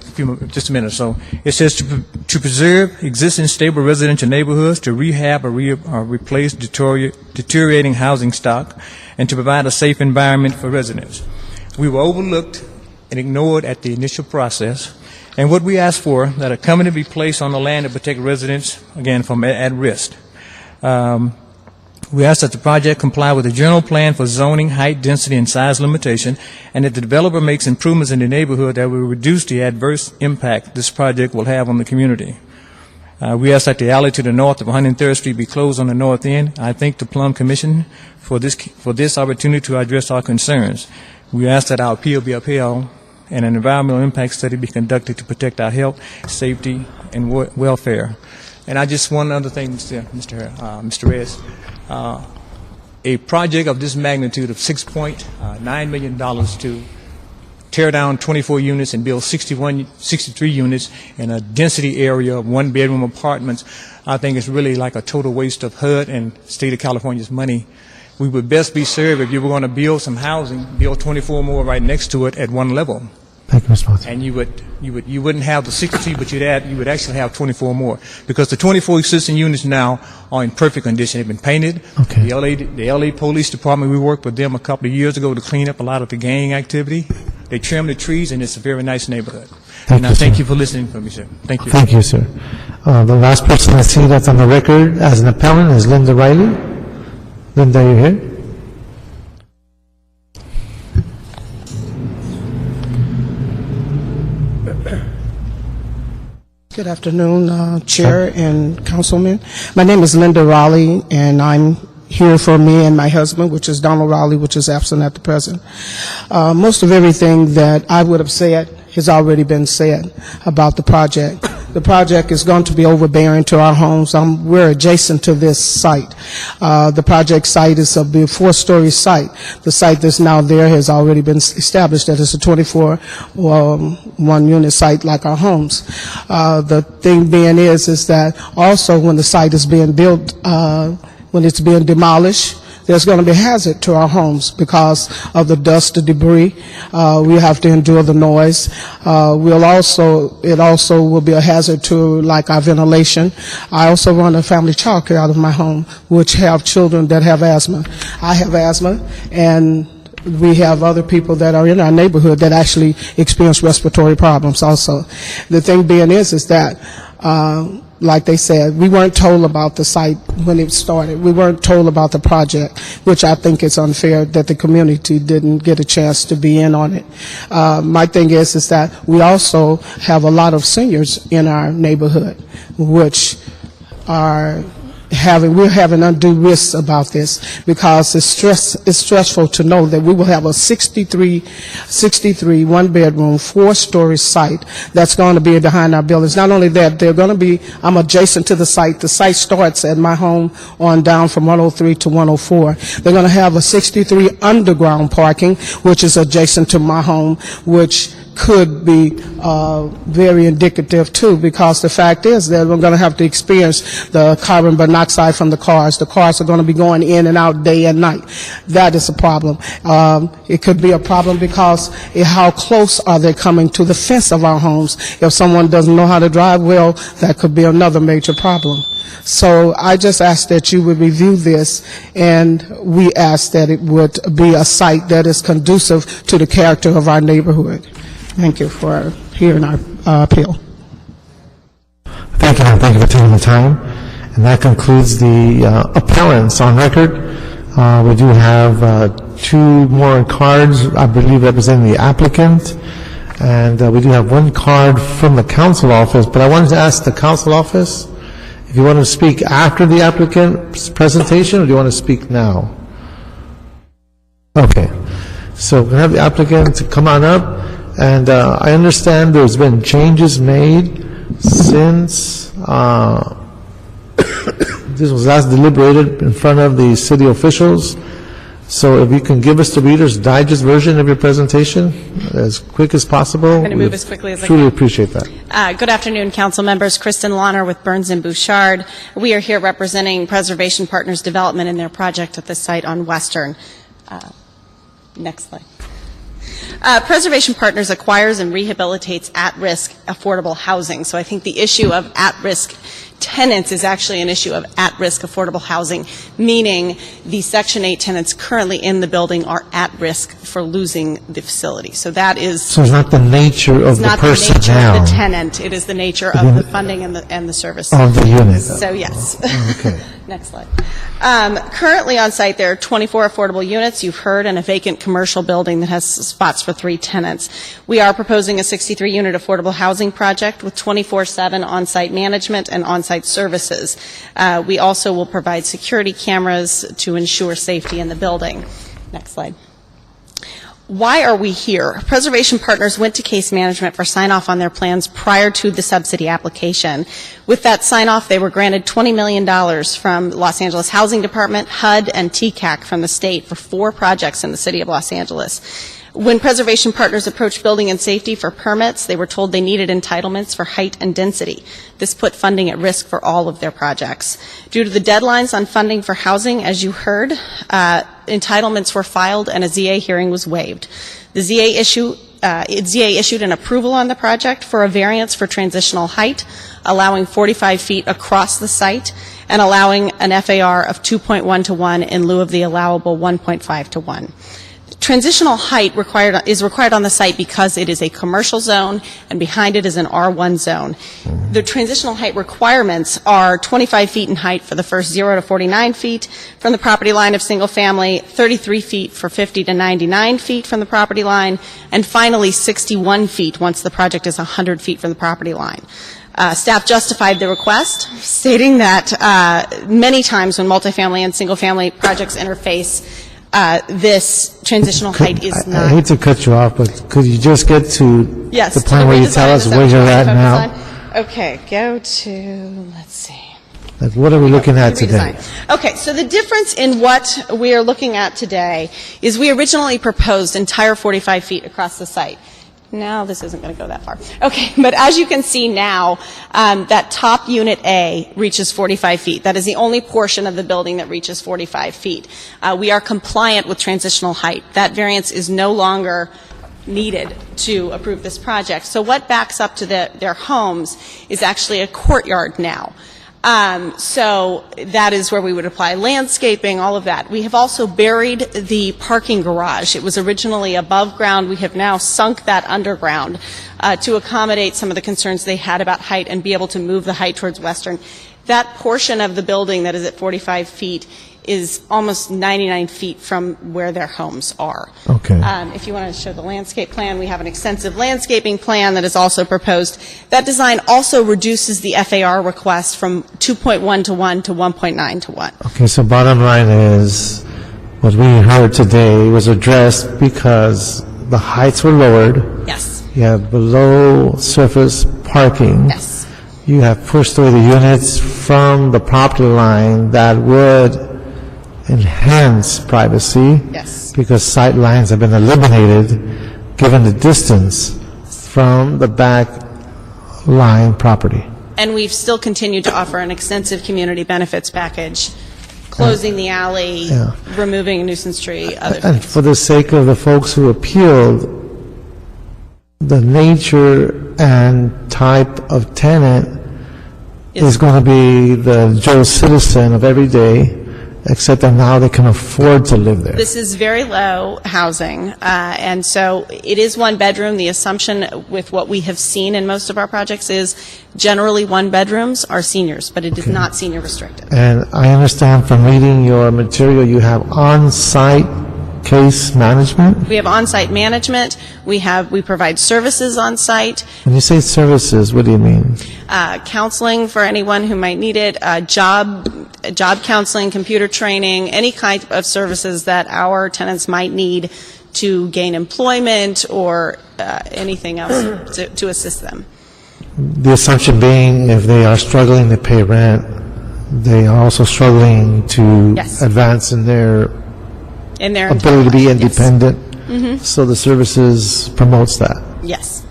Just a minute or so. It says to preserve existing stable residential neighborhoods, to rehab or replace deteriorating housing stock, and to provide a safe environment for residents. We were overlooked and ignored at the initial process, and what we asked for, that a company be placed on the land to protect residents, again, from at risk. We ask that the project comply with the general plan for zoning, height, density, and size limitation, and that the developer makes improvements in the neighborhood that will reduce the adverse impact this project will have on the community. We ask that the alley to the north of 103rd Street be closed on the north end. I thank the Plum Commission for this opportunity to address our concerns. We ask that our appeal be upheld and an environmental impact study be conducted to protect our health, safety, and welfare. And I just one other thing, Mr. Reyes. A project of this magnitude of $6.9 million to tear down 24 units and build 63 units in a density area of one-bedroom apartments, I think it's really like a total waste of HUD and State of California's money. We would best be served if you were going to build some housing, build 24 more right next to it at one level. Thank you, Mr. Watson. And you wouldn't have the 60, but you would actually have 24 more, because the 24 existing units now are in perfect condition. They've been painted. Okay. The LA Police Department, we worked with them a couple of years ago to clean up a lot of the gang activity. They trimmed the trees, and it's a very nice neighborhood. Thank you for listening to me, sir. Thank you. Thank you, sir. The last person I see that's on the record as an appellant is Linda Reilly. Linda, are you here? Good afternoon, Chair and Councilman. My name is Linda Reilly, and I'm here for me and my husband, which is Donald Reilly, which is absent at the present. Most of everything that I would have said has already been said about the project. The project is going to be overbearing to our homes. We're adjacent to this site. The project site is a 4-story site. The site that's now there has already been established that it's a 24 one-unit site like our homes. The thing being is that also when the site is being built, when it's being demolished, there's going to be a hazard to our homes because of the dust, the debris. We have to endure the noise. It also will be a hazard to like our ventilation. I also run a family child care out of my home, which have children that have asthma. I have asthma, and we have other people that are in our neighborhood that actually experience respiratory problems also. The thing being is that like they said, we weren't told about the site when it started. We weren't told about the project, which I think is unfair that the community didn't get a chance to be in on it. My thing is that we also have a lot of seniors in our neighborhood, which we're having undue risks about this, because it's stressful to know that we will have a 63 one-bedroom, 4-story site that's going to be behind our buildings. Not only that, I'm adjacent to the site. The site starts at my home on down from 103 to 104. They're going to have a 63 underground parking, which is adjacent to my home, which could be very indicative too, because the fact is that we're going to have to experience the carbon monoxide from the cars. The cars are going to be going in and out day and night. That is a problem. It could be a problem because how close are they coming to the fence of our homes? If someone doesn't know how to drive well, that could be another major problem. So I just ask that you would review this, and we ask that it would be a site that is conducive to the character of our neighborhood. Thank you for hearing our appeal. Thank you, ma'am. Thank you for taking the time. And that concludes the appellants on record. We do have 2 more cards, I believe, representing the applicant. And we do have 1 card from the council office, but I wanted to ask the council office if you want to speak after the applicant's presentation, or do you want to speak now? Okay. So we're going to have the applicant to come on up. And I understand there's been changes made since this was last deliberated in front of the city officials. So if you can give us the Reader's Digest version of your presentation as quick as possible. I'm going to move as quickly as I truly can. Appreciate that. Good afternoon, council members. Kristen Lahner with Burns & Bouchard. We are here representing Preservation Partners Development in their project at the site on Western. Next slide. Preservation Partners acquires and rehabilitates at-risk affordable housing. So I think the issue of at-risk tenants is actually an issue of at-risk affordable housing, meaning the Section 8 tenants currently in the building are at risk for losing the facility. So that is... So it's not the nature of the person It's not the nature now. of the tenant. It is the nature of the funding and the service. Of the unit. So yes. Okay. Next slide. Currently on site there are 24 affordable units, you've heard, and a vacant commercial building that has spots for 3 tenants. We are proposing a 63-unit affordable housing project with 24/7 on-site management and on-site services. We also will provide security cameras to ensure safety in the building. Next slide. Why are we here? Preservation Partners went to case management for sign-off on their plans prior to the subsidy application. With that sign-off, they were granted $20 million from Los Angeles Housing Department, HUD, and TCAC from the state for 4 projects in the city of Los Angeles. When Preservation Partners approached Building and Safety for permits, they were told they needed entitlements for height and density. This put funding at risk for all of their projects. Due to the deadlines on funding for housing, as you heard, entitlements were filed and a ZA hearing was waived. The ZA issued an approval on the project for a variance for transitional height, allowing 45 feet across the site and allowing an FAR of 2.1 to 1 in lieu of the allowable 1.5 to 1. Transitional height is required on the site because it is a commercial zone and behind it is an R1 zone. The transitional height requirements are 25 feet in height for the first 0 to 49 feet from the property line of single family, 33 feet for 50 to 99 feet from the property line, and finally 61 feet once the project is 100 feet from the property line. Staff justified the request, stating that many times when multifamily and single-family projects interface, this transitional height is not... I hate to cut you off, but could you just get to the point where you tell us where you're at now? Okay, go to, let's see. Like, what are we looking at today? Okay, so the difference in what we are looking at today is we originally proposed entire 45 feet across the site. Now, this isn't going to go that far. Okay, but as you can see now, that top unit A reaches 45 feet. That is the only portion of the building that reaches 45 feet. We are compliant with transitional height. That variance is no longer needed to approve this project. So what backs up to their homes is actually a courtyard now. So that is where we would apply landscaping, all of that. We have also buried the parking garage. It was originally above ground. We have now sunk that underground to accommodate some of the concerns they had about height and be able to move the height towards Western. That portion of the building that is at 45 feet is almost 99 feet from where their homes are. Okay. If you want to show the landscape plan, we have an extensive landscaping plan that is also proposed. That design also reduces the FAR request from 2.1 to 1 to 1.9 to 1. Okay, so bottom line is, what we heard today was addressed because the heights were lowered. Yes. You have below surface parking. Yes. You have pushed away the units from the property line that would enhance privacy. Yes. Because sight lines have been eliminated given the distance from the back line property. And we've still continued to offer an extensive community benefits package, closing the alley, removing a nuisance tree, other And things. for the sake of the folks who appealed, the nature and type of tenant is going to be the Joe citizen of every day, except that now they can afford to live there. This is very low housing, and so it is one bedroom. The assumption with what we have seen in most of our projects is generally one bedrooms are seniors, but it is not senior restricted. And I understand from reading your material, you have on-site case management? We have on-site management. We provide services on-site, When you say services, what do you mean? counseling for anyone who might need it, job counseling, computer training, any kind of services that our tenants might need to gain employment or anything else to assist them. The assumption being if they are struggling to pay rent, they are also struggling to Yes. advance in their In their ability to be entire life, yes. independent. Mhm. So the services promotes that. Yes.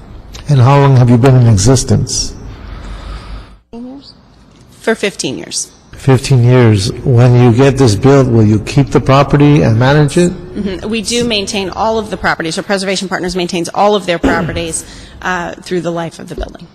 And how long have you been in existence? For 15 years. 15 years. When you get this built, will you keep the property and manage it? Mhm. We do maintain all of the properties, or Preservation Partners maintains all of their properties through the life of the building.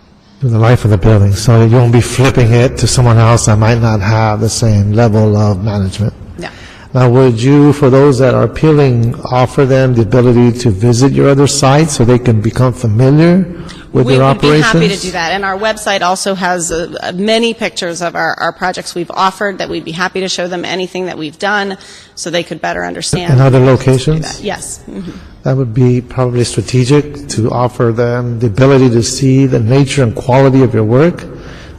For the life of the building, so you won't be flipping it to someone else that might not have the same level of management. No. Now, would you, for those that are appealing, offer them the ability to visit your other sites so they can become familiar with We your would be operations? happy to do that, and our website also has many pictures of our projects we've offered that we'd be happy to show them anything that we've done so they could better understand. In other locations? Yes. Mhm. That would be probably strategic to offer them the ability to see the nature and quality of your work,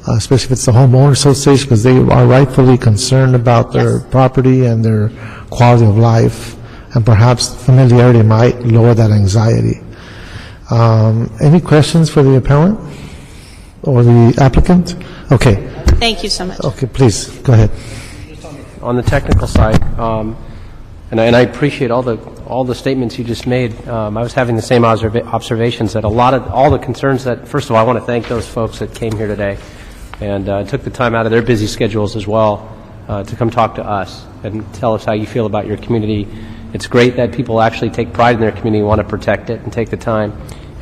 especially if it's the homeowner association, because they are rightfully concerned about their property and their quality of life, and perhaps familiarity might lower that anxiety. Any questions for the appellant or the applicant? Okay. Thank you so much. Okay, please, go ahead. On the technical side, and I appreciate all the statements you just made. I was having the same observations that all the concerns that, first of all, I want to thank those folks that came here today and took the time out of their busy schedules as well to come talk to us and tell us how you feel about your community. It's great that people actually take pride in their community, want to protect it, and take the time.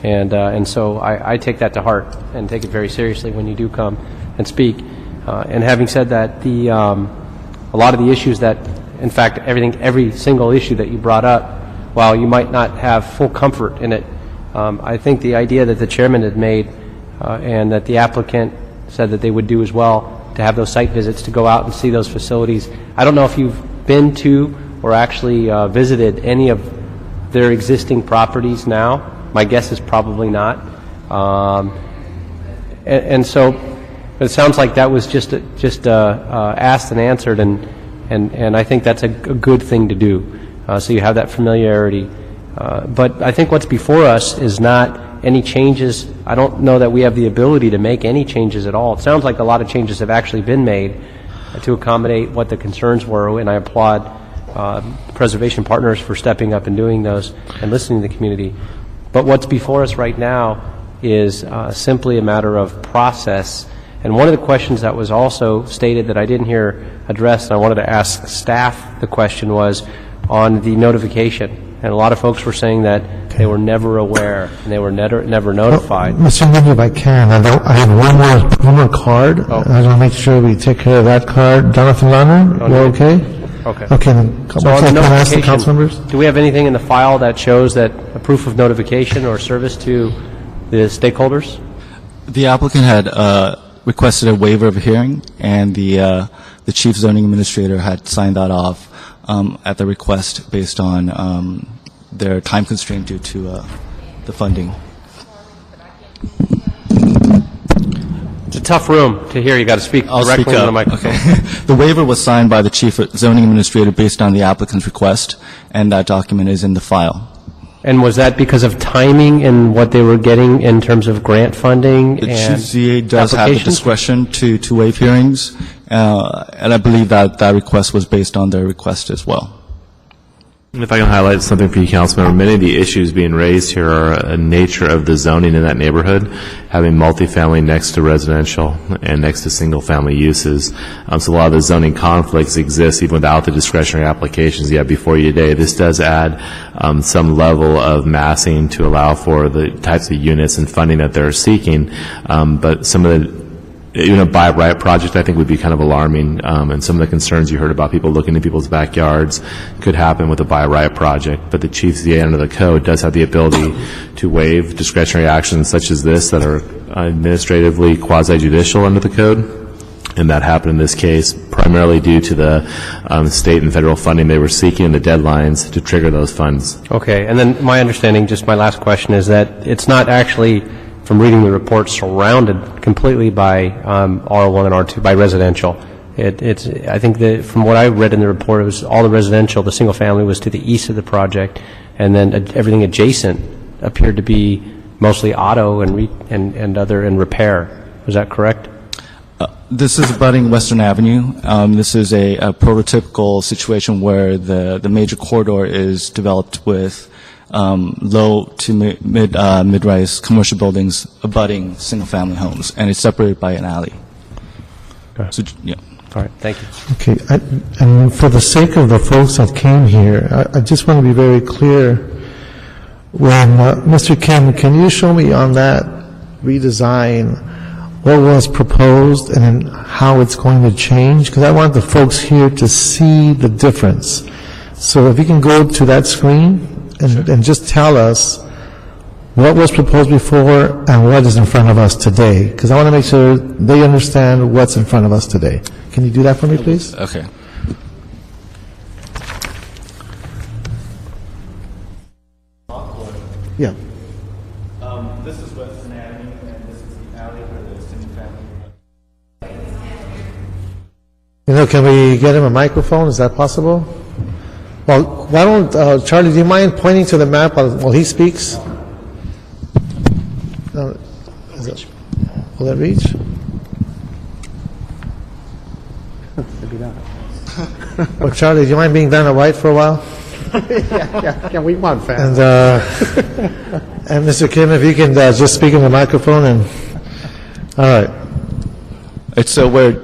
And so I take that to heart and take it very seriously when you do come and speak. And having said that, a lot of the issues that, in fact, every single issue that you brought up, while you might not have full comfort in it, I think the idea that the chairman had made and that the applicant said that they would do as well, to have those site visits, to go out and see those facilities. I don't know if you've been to or actually visited any of their existing properties now. My guess is probably not. And so it sounds like that was just asked and answered, and I think that's a good thing to do. So you have that familiarity. But I think what's before us is not any changes. I don't know that we have the ability to make any changes at all. It sounds like a lot of changes have actually been made to accommodate what the concerns were, and I applaud Preservation Partners for stepping up and doing those and listening to the community. But what's before us right now is simply a matter of process. And one of the questions that was also stated that I didn't hear addressed, and I wanted to ask staff the question, was on the notification. And a lot of folks were saying that they were never aware and they were never notified. Mr. Lindy, if I can, I have one more card. I want to make sure we take care of that card. Jonathan Lerner, you're okay? Okay. Okay, then. So on the can I ask the notification, council members? do we have anything in the file that shows that a proof of notification or service to the stakeholders? The applicant had requested a waiver of hearing, and the chief zoning administrator had signed that off at the request based on their time constraint due to the funding. It's a tough room to hear. You got to speak I'll directly speak into up. the microphone. Okay. The waiver was signed by the chief zoning administrator based on the applicant's request, and that document is in the file. And was that because of timing and what they were getting in terms of grant funding The and chief ZA does have the applications? discretion to waive hearings, and I believe that request was based on their request as well. If I can highlight something for you, Councilmember, many of the issues being raised here are a nature of the zoning in that neighborhood, having multifamily next to residential and next to single-family uses. So a lot of the zoning conflicts exist even without the discretionary applications you have before you today. This does add some level of massing to allow for the types of units and funding that they're seeking, but some of the buy right project, I think, would be kind of alarming, and some of the concerns you heard about people looking in people's backyards could happen with a buy right project. But the chief ZA under the code does have the ability to waive discretionary actions such as this that are administratively quasi-judicial under the code. And that happened in this case primarily due to the state and federal funding they were seeking and the deadlines to trigger those funds. Okay, and then my understanding, just my last question, is that it's not actually, from reading the report, surrounded completely by R1 and R2, by residential. I think that from what I read in the report, it was all the residential, the single family was to the east of the project, and then everything adjacent appeared to be mostly auto and other and repair. Was that correct? This is abutting Western Avenue. This is a prototypical situation where the major corridor is developed with low to mid-rise commercial buildings abutting single-family homes, and it's separated by an alley. Okay. So, yeah. All right, thank you. Okay, and for the sake of the folks that came here, I just want to be very clear. When Mr. Kim, can you show me on that redesign what was proposed and then how it's going to change? Because I want the folks here to see the difference. So if you can go to that screen and just tell us what was proposed before and what is in front of us today, because I want to make sure they understand what's in front of us today. Can you do that for me, please? Okay. Yeah. This is Western Avenue, and this is the alley where the single family. Can we get him a microphone? Is that possible? Well, why don't, Charlie, do you mind pointing to the map while he speaks? Will that reach? Maybe not. Well, Charlie, do you mind being down at White for a while? Yeah, we want fast. And Mr. Kim, if you can just speak in the microphone and, all right. It's where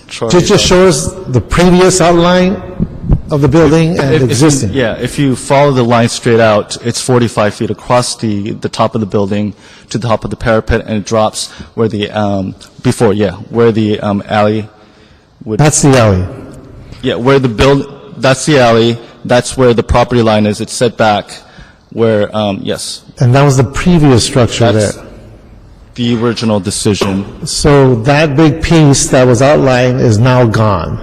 Just show us the previous outline of the building and existing. If you follow the line straight out, it's 45 feet across the top of the building to the top of the parapet, and it drops where the where the alley would. That's the alley. Yeah, where that's the alley. That's where the property line is. It's set back where, yes. And that was the previous structure there. The original decision. So that big piece that was outlined is now gone.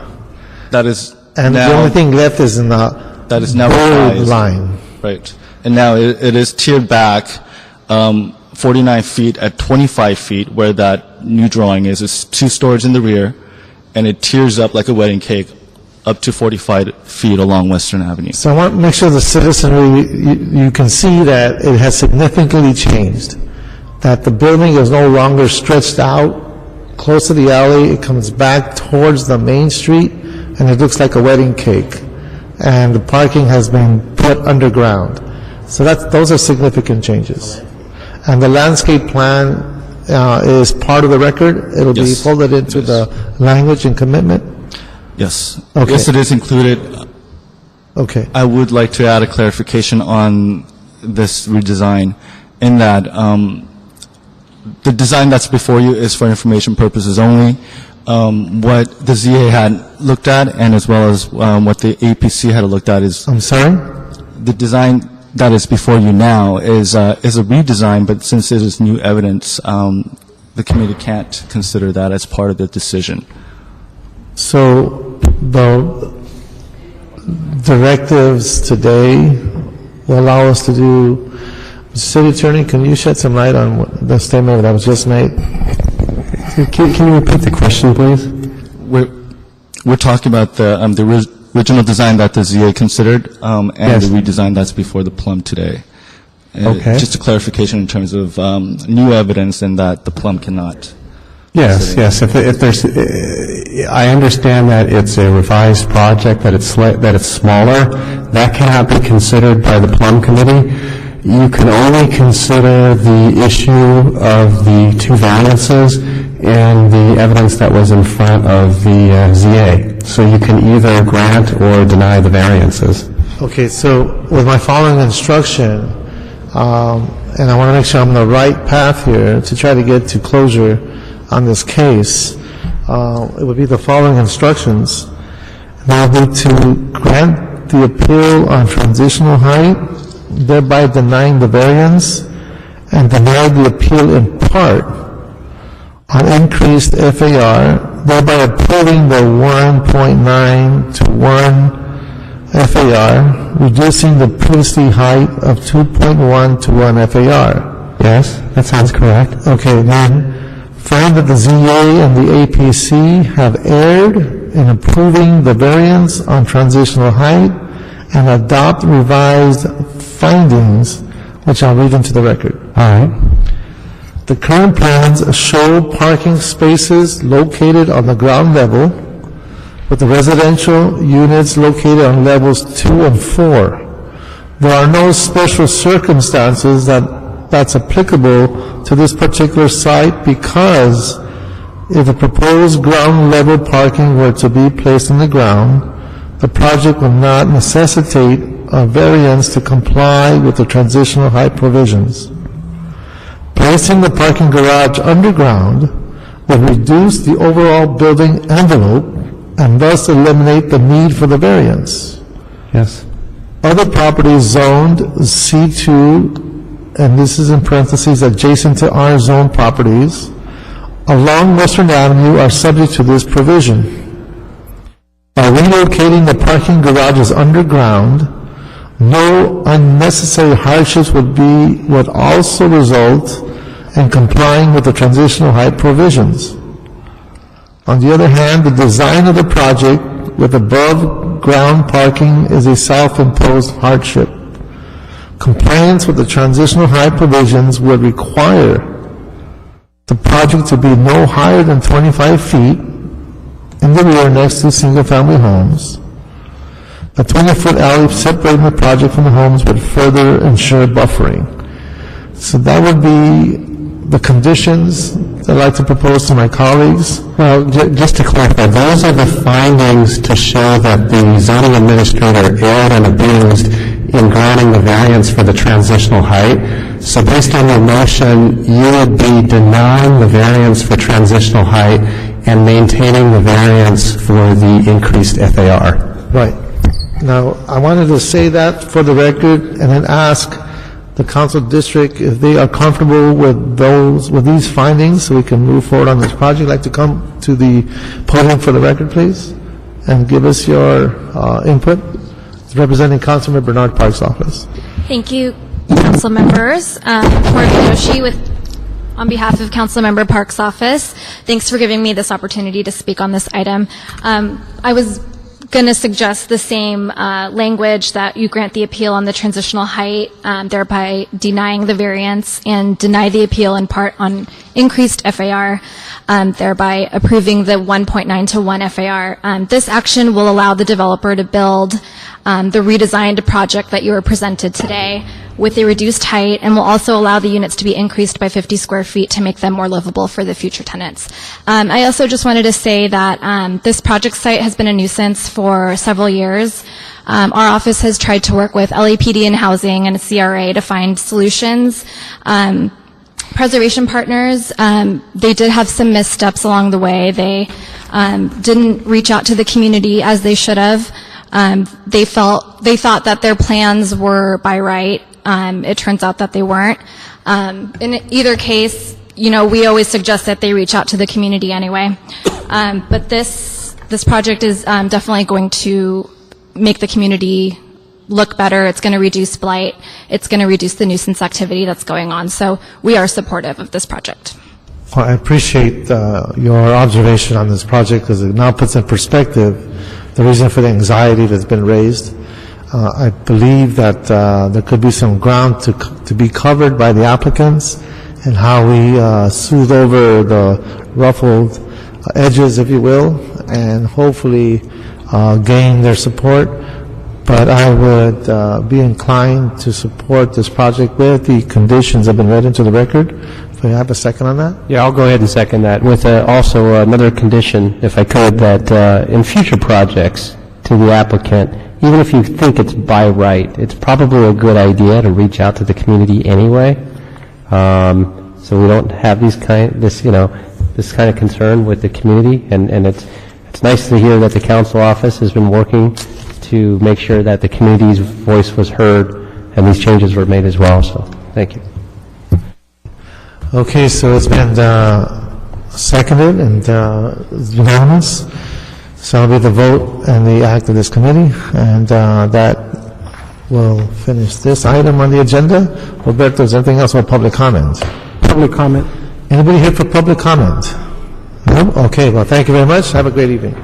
That is. And now, the only thing left is in the that is now bold line. Right. And now it is tiered back 49 feet at 25 feet where that new drawing is. It's 2 stories in the rear, and it tiers up like a wedding cake up to 45 feet along Western Avenue. So I want to make sure the citizenry, you can see that it has significantly changed, that the building is no longer stretched out close to the alley. It comes back towards the main street, and it looks like a wedding cake. And the parking has been put underground. So those are significant changes. And the landscape plan is part of the record. It'll be folded into the language and commitment. Yes. Okay. Yes, it is included. Okay. I would like to add a clarification on this redesign in that the design that's before you is for information purposes only. What the ZA had looked at, and as well as what the APC had looked at is... I'm sorry? The design that is before you now is a redesign, but since it is new evidence, the committee can't consider that as part of the decision. So the directives today will allow us to do... City Attorney, can you shed some light on the statement that was just made? Can you repeat the question, please? We're talking about the original design that the ZA considered, and the redesign that's before the plum today. Okay. Just a clarification in terms of new evidence, and that the plum cannot Yes, yes. If there's, I understand that it's a revised project, that it's smaller. That cannot be considered by the Plum Committee. You can only consider the issue of the two variances and the evidence that was in front of the ZA. So you can either grant or deny the variances. Okay, so with my following instruction, and I want to make sure I'm on the right path here to try to get to closure on this case, it would be the following instructions. That would be to grant the appeal on transitional height, thereby denying the variance, and deny the appeal in part on increased FAR, thereby approving the 1.9 to 1 FAR, reducing the previously height of 2.1 to 1 FAR. Yes, that sounds correct. Okay, then find that the ZA and the APC have erred in approving the variance on transitional height and adopt revised findings, which I'll read into the record. All right. The current plans show parking spaces located on the ground level, with the residential units located on levels 2 and 4. There are no special circumstances that's applicable to this particular site, because if the proposed ground level parking were to be placed in the ground, the project would not necessitate a variance to comply with the transitional height provisions. Placing the parking garage underground would reduce the overall building envelope and thus eliminate the need for the variance. Yes. Other properties zoned C2, and this is in parentheses, adjacent to our zone properties, along Western Avenue are subject to this provision. By relocating the parking garages underground, no unnecessary hardships would also result in complying with the transitional height provisions. On the other hand, the design of the project with above-ground parking is a self-imposed hardship. Compliance with the transitional height provisions would require the project to be no higher than 25 feet in the rear next to single-family homes. The 20-foot alley separating the project from the homes would further ensure buffering. So that would be the conditions that I'd like to propose to my colleagues. Well, just to clarify, those are the findings to show that the zoning administrator erred and abused in granting the variance for the transitional height. So based on your motion, you would be denying the variance for transitional height and maintaining the variance for the increased FAR. Right. Now, I wanted to say that for the record and then ask the council district if they are comfortable with these findings, so we can move forward on this project. I'd like to come to the podium for the record, please, and give us your input. It's representing Councilmember Bernard Park's office. Thank you, council members. Morgan Yoshi on behalf of Councilmember Park's office. Thanks for giving me this opportunity to speak on this item. I was going to suggest the same language, that you grant the appeal on the transitional height, thereby denying the variance, and deny the appeal in part on increased FAR, thereby approving the 1.9 to 1 FAR. This action will allow the developer to build the redesigned project that you were presented today with a reduced height, and will also allow the units to be increased by 50 square feet to make them more livable for the future tenants. I also just wanted to say that this project site has been a nuisance for several years. Our office has tried to work with LAPD and Housing and CRA to find solutions. Preservation partners, they did have some missteps along the way. They didn't reach out to the community as they should have. They thought that their plans were by right. It turns out that they weren't. In either case, we always suggest that they reach out to the community anyway. But this project is definitely going to make the community look better. It's going to reduce blight. It's going to reduce the nuisance activity that's going on. So we are supportive of this project. Well, I appreciate your observation on this project, because it now puts in perspective the reason for the anxiety that's been raised. I believe that there could be some ground to be covered by the applicants and how we soothe over the ruffled edges, if you will, and hopefully gain their support. But I would be inclined to support this project with the conditions that have been read into the record. If I have a second on that? Yeah, I'll go ahead and second that, with also another condition, if I could, that in future projects to the applicant, even if you think it's by right, it's probably a good idea to reach out to the community anyway, so we don't have this kind of concern with the community, and it's nice to hear that the council office has been working to make sure that the community's voice was heard and these changes were made as well. So, thank you. Okay, so it's been seconded and it's unanimous. So that'll be the vote and the act of this committee, and that will finish this item on the agenda. Roberto, is there anything else about public comment? Public comment. Anybody here for public comment? No? Okay, well, thank you very much. Have a great evening.